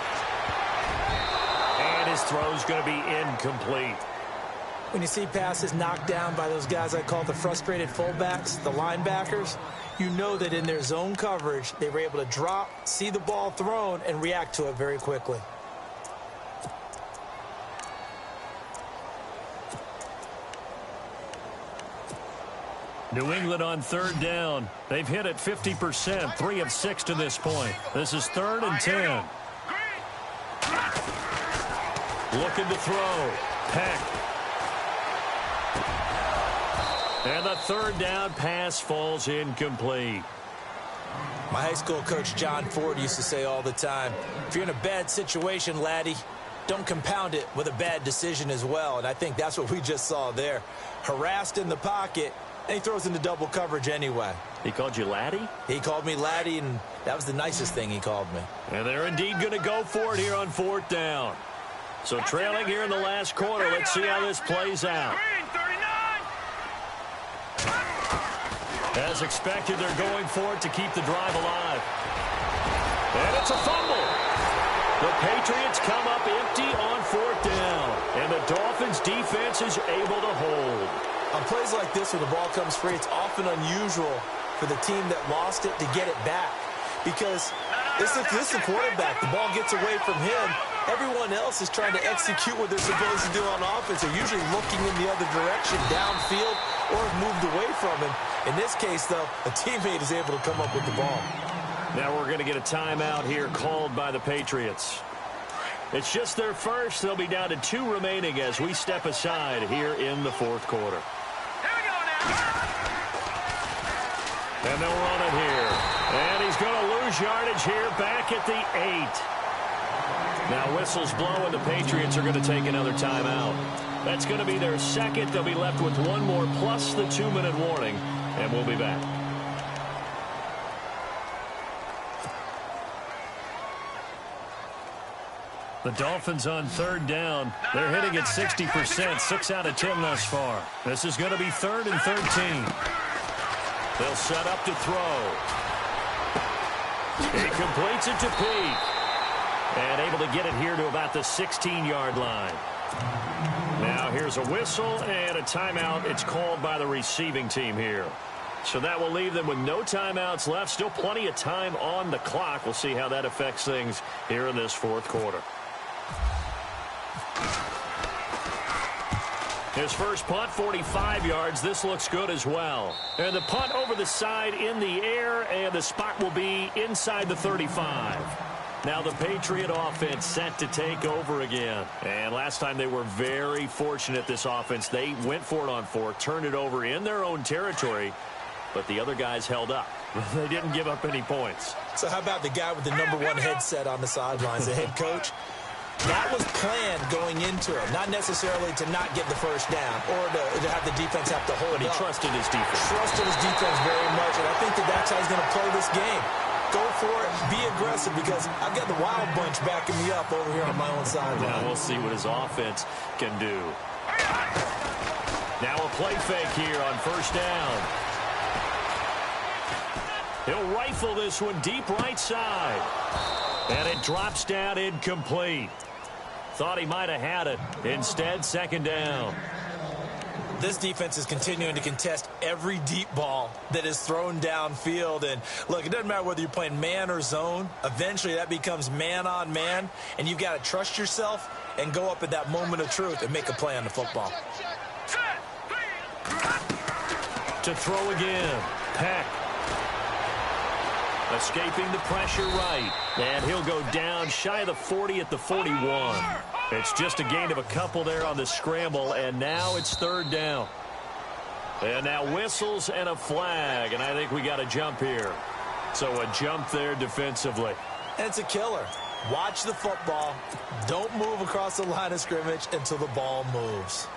And his throw's going to be incomplete. When you see passes knocked down by those guys I call the frustrated fullbacks, the linebackers, you know that in their zone coverage, they were able to drop, see the ball thrown, and react to it very quickly. New England on 3rd down. They've hit it 50%, 3 of 6 to this point. This is 3rd and 10. Looking to throw. Peck. And the 3rd down pass falls incomplete. My high school coach, John Ford, used to say all the time, if you're in a bad situation, laddie, don't compound it with a bad decision as well. And I think that's what we just saw there. Harassed in the pocket, and he throws into double coverage anyway. He called you laddie? He called me laddie, and that was the nicest thing he called me. And they're indeed going to go for it here on 4th down. So trailing here in the last quarter. Let's see how this plays out. As expected, they're going for it to keep the drive alive. And it's a fumble. The Patriots come up empty on 4th down. And the Dolphins defense is able to hold. On plays like this, when the ball comes free, it's often unusual for the team that lost it to get it back. Because this is the quarterback. The ball gets away from him, Everyone else is trying to execute what they're supposed to do on offense. They're usually looking in the other direction, downfield, or have moved away from him. In this case, though, a teammate is able to come up with the ball. Now we're going to get a timeout here called by the Patriots. It's just their first. They'll be down to 2 remaining as we step aside here in the fourth quarter. Here we go now. And they'll run it here. And he's going to lose yardage here back at the 8. Now whistles blow and the Patriots are going to take another timeout. That's going to be their second. They'll be left with 1 more plus the 2-minute warning. And we'll be back. The Dolphins on 3rd down. They're hitting at 60%, 6 out of 10 thus far. This is going to be 3rd and 13. They'll set up to throw. He completes it to Peak. And able to get it here to about the 16-yard line. Now here's a whistle and a timeout. It's called by the receiving team here. So that will leave them with no timeouts left. Still plenty of time on the clock. We'll see how that affects things here in this fourth quarter. His first punt, 45 yards. This looks good as well. And the punt over the side in the air, and the spot will be inside the 35. Now the Patriot offense set to take over again. And last time they were very fortunate, this offense. They went for it on 4, turned it over in their own territory, but the other guys held up. They didn't give up any points. So how about the guy with the #1 headset on the sidelines, the head coach? That was planned going into it, not necessarily to not get the first down or to have the defense have to hold But he up. trusted his defense. Trusted his defense very much, and I think that's how he's going to play this game. Go for it, be aggressive, because I've got the wild bunch backing me up over here on my own sideline. Now we'll see what his offense can do. Now a play fake here on 1st down. He'll rifle this one deep right side. And it drops down incomplete. Thought he might have had it. Instead, 2nd down. This defense is continuing to contest every deep ball that is thrown downfield. And look, it doesn't matter whether you're playing man or zone. Eventually, that becomes man on man. And you've got to trust yourself and go up at that moment of truth and make a play on the football. To throw again. Peck. Escaping the pressure right. And he'll go down shy of the 40 at the 41. It's just a gain of a couple there on the scramble, and now it's 3rd down. And now whistles and a flag, and I think we got a jump here. So a jump there defensively. And it's a killer. Watch the football. Don't move across the line of scrimmage until the ball moves.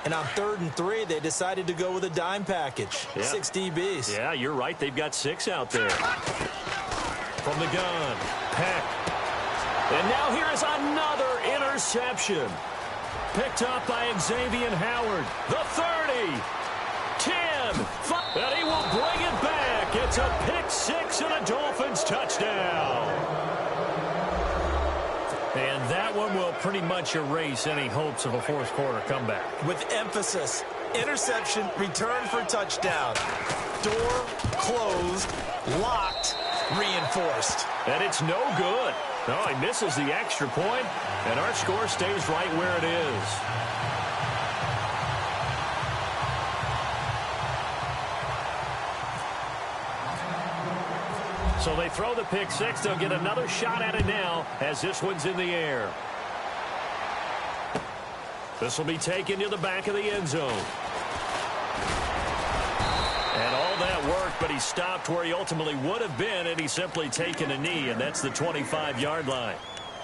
And on 3rd and 3, they decided to go with a dime package. Yeah. 6 DBs. Yeah, you're right. They've got 6 out there. From the gun, Peck. And now here is another interception. Picked up by Xavier Howard. The 30, 10, 5, and he will bring it back. It's a pick 6 and a Dolphins touchdown. And that one will pretty much erase any hopes of a fourth quarter comeback. With emphasis, interception, return for touchdown. Door closed, locked, reinforced. And it's no good. No, he misses the extra point, and our score stays right where it is. So they throw the pick 6. They'll get another shot at it now as this one's in the air. This will be taken to the back of the end zone. And all that worked, but he stopped where he ultimately would have been, and he's simply taken a knee, and that's the 25-yard line.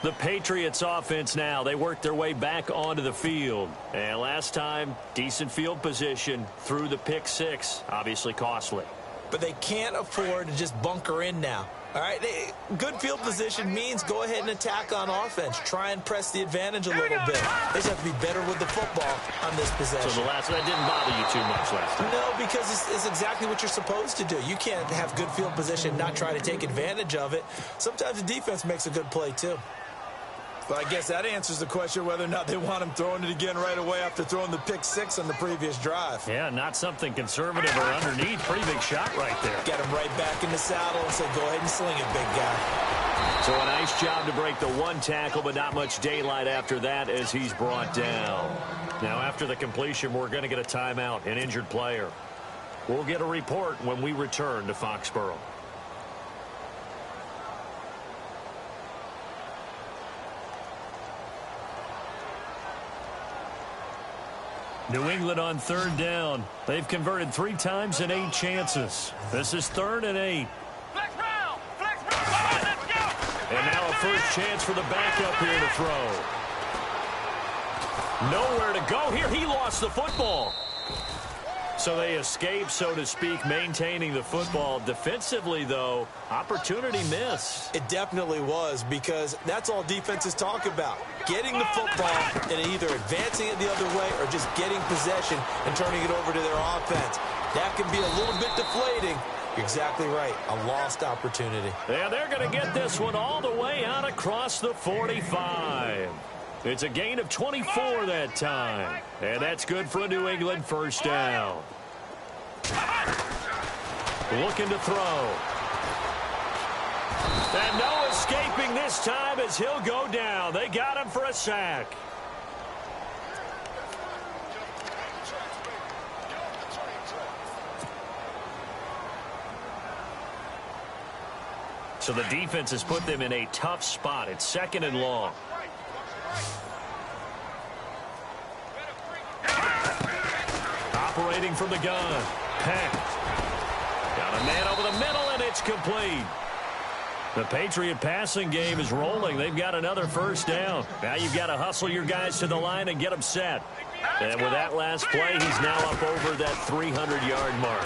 The Patriots offense now, they worked their way back onto the field. And last time, decent field position through the pick 6, obviously costly. But they can't afford to just bunker in now. All right, good field position means go ahead and attack on offense. Try and press the advantage a little bit. They just have to be better with the football on this possession. So the last one, that didn't bother you too much last time? No, because it's exactly what you're supposed to do. You can't have good field position, not try to take advantage of it. Sometimes the defense makes a good play, too. Well, I guess that answers the question whether or not they want him throwing it again right away after throwing the pick six on the previous drive. Yeah, not something conservative or underneath. Pretty big shot right there. Get him right back in the saddle and say, go ahead and sling it, big guy. So a nice job to break the one tackle, but not much daylight after that as he's brought down. Now, after the completion, we're going to get a timeout, an injured player. We'll get a report when we return to Foxborough. New England on third down. They've converted 3 times in 8 chances. This is 3rd and 8. Flex round! Flex round! Let's go! And now a first chance for the backup here to throw. Nowhere to go here. He lost the football. So they escape, so to speak, maintaining the football. Defensively, though, opportunity missed. It definitely was, because that's all defenses talk about. Getting the football and either advancing it the other way or just getting possession and turning it over to their offense. That can be a little bit deflating. You're exactly right. A lost opportunity. Yeah, they're going to get this one all the way out across the 45. It's a gain of 24 that time. And that's good for a New England first down. Looking to throw. And no escaping this time as he'll go down. They got him for a sack. So the defense has put them in a tough spot. It's 2nd and long. Operating from the gun. Peck. Got a man over the middle, and it's complete. The Patriot passing game is rolling. They've got another first down. Now you've got to hustle your guys to the line and get them set. And with that last play, he's now up over that 300-yard mark.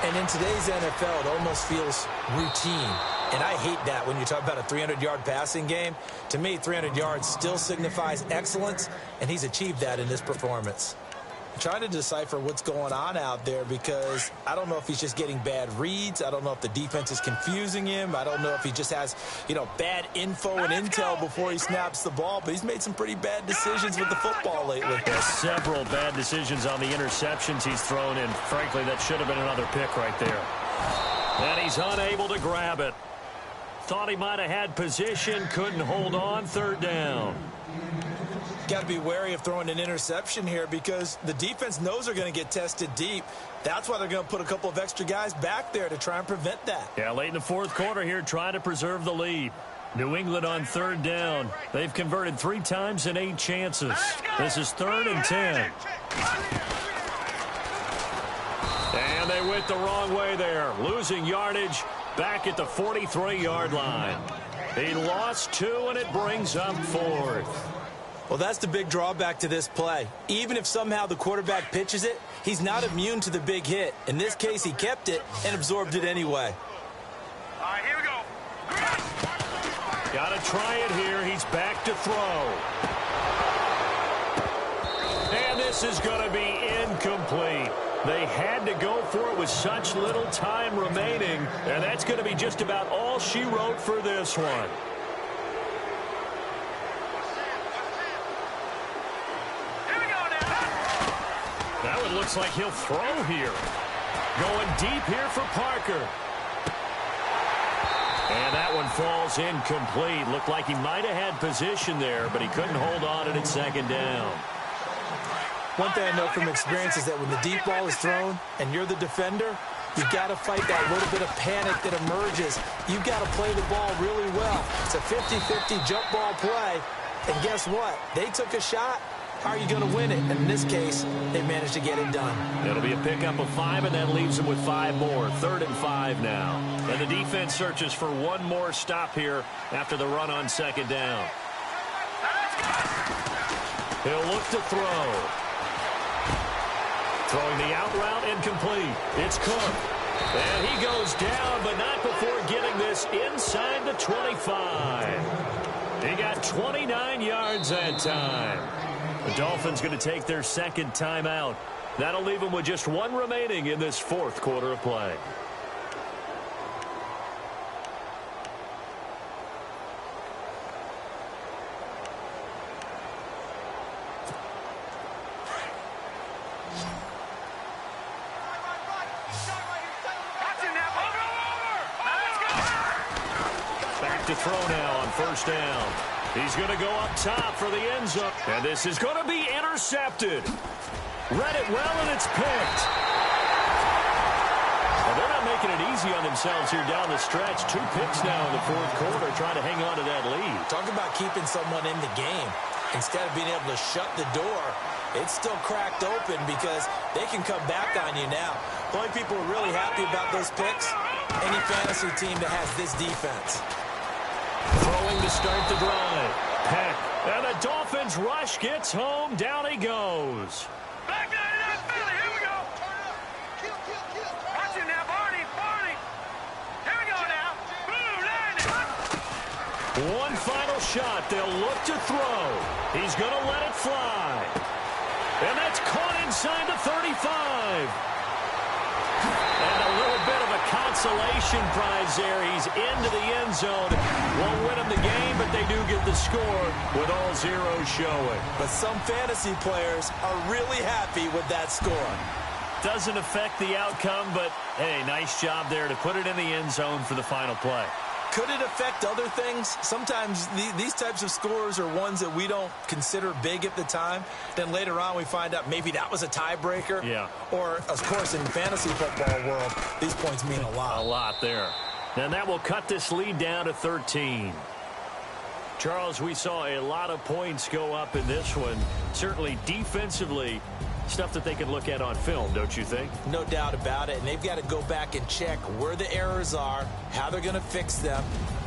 And in today's NFL, it almost feels routine. And I hate that when you talk about a 300-yard passing game. To me, 300 yards still signifies excellence, and he's achieved that in this performance. I'm trying to decipher what's going on out there, because I don't know if he's just getting bad reads. I don't know if the defense is confusing him. I don't know if he just has, bad info and intel before he snaps the ball. But he's made some pretty bad decisions with the football lately. There's several bad decisions on the interceptions he's thrown in. Frankly, that should have been another pick right there. And he's unable to grab it. Thought he might have had position, couldn't hold on, 3rd down. Got to be wary of throwing an interception here, because the defense knows they're going to get tested deep. That's why they're going to put a couple of extra guys back there to try and prevent that. Yeah, late in the 4th quarter here, trying to preserve the lead. New England on 3rd down. They've converted 3 times in 8 chances. This is 3rd and 10. And they went the wrong way there, losing yardage back at the 43-yard line. He lost 2, and it brings up 4th. Well, that's the big drawback to this play. Even if somehow the quarterback pitches it, he's not immune to the big hit. In this case, he kept it and absorbed it anyway. All right, here we go. Got to try it here. He's back to throw. And this is going to be incomplete. They had to go for it with such little time remaining, and that's going to be just about all she wrote for this one. That one looks like he'll throw here. Going deep here for Parker. And that one falls incomplete. Looked like he might have had position there, but he couldn't hold on to it 2nd down. One thing I know from experience is that when the deep ball is thrown and you're the defender, you've got to fight that little bit of panic that emerges. You've got to play the ball really well. It's a 50-50 jump ball play. And guess what? They took a shot. How are you going to win it? And in this case, they managed to get it done. It'll be a pickup of 5, and that leaves them with 5 more. 3rd and 5 now. And the defense searches for one more stop here after the run on 2nd down. He'll look to throw. Throwing the out route incomplete. It's Cook. And he goes down, but not before getting this inside the 25. He got 29 yards that time. The Dolphins going to take their 2nd timeout. That'll leave them with just 1 remaining in this 4th quarter of play. back to throw now on first down. He's going to go up top for the end zone. And this is going to be intercepted. Read it well, and it's picked. Well, they're not making it easy on themselves here down the stretch. 2 picks now in the fourth quarter, trying to hang on to that lead. Talk about keeping someone in the game. Instead of being able to shut the door, it's still cracked open because they can come back on you now. The only people who are really happy about those picks, any fantasy team that has this defense. Throwing to start the drive. Peck. And the Dolphins rush gets home. Down he goes. Back 99 Philly. Here we go. Watch him now, Barney. Here we go now. Blue, 90. One final shot. They'll look to throw. He's going to let it fly. And that's caught inside the 35. And a little bit of a consolation prize there. He's into the end zone. Won't win him the game, but they do get the score with all zeros showing. But some fantasy players are really happy with that score. Doesn't affect the outcome, but, hey, nice job there to put it in the end zone for the final play. Could it affect other things? Sometimes these types of scores are ones that we don't consider big at the time. Then later on we find out maybe that was a tiebreaker. Yeah. Or, of course, in fantasy football world, these points mean a lot. A lot there. And that will cut this lead down to 13. Charles, we saw a lot of points go up in this one. Certainly defensively, stuff that they can look at on film, don't you think? No doubt about it. And they've got to go back and check where the errors are, how they're going to fix them,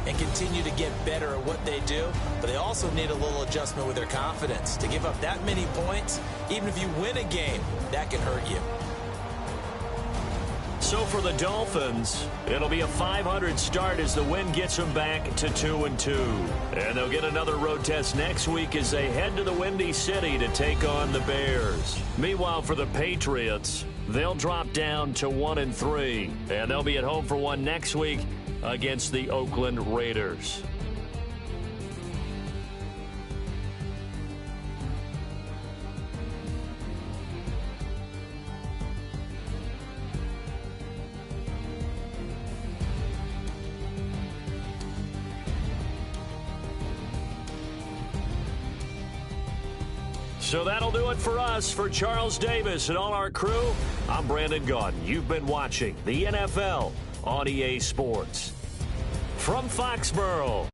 and continue to get better at what they do. But they also need a little adjustment with their confidence. To give up that many points, even if you win a game, that can hurt you. So for the Dolphins, it'll be a 500 start as the win gets them back to 2-2. And they'll get another road test next week as they head to the Windy City to take on the Bears. Meanwhile, for the Patriots, they'll drop down to 1-3. And they'll be at home for one next week against the Oakland Raiders. So that'll do it for us. For Charles Davis and all our crew, I'm Brandon Gaudin. You've been watching the NFL on EA Sports. From Foxborough.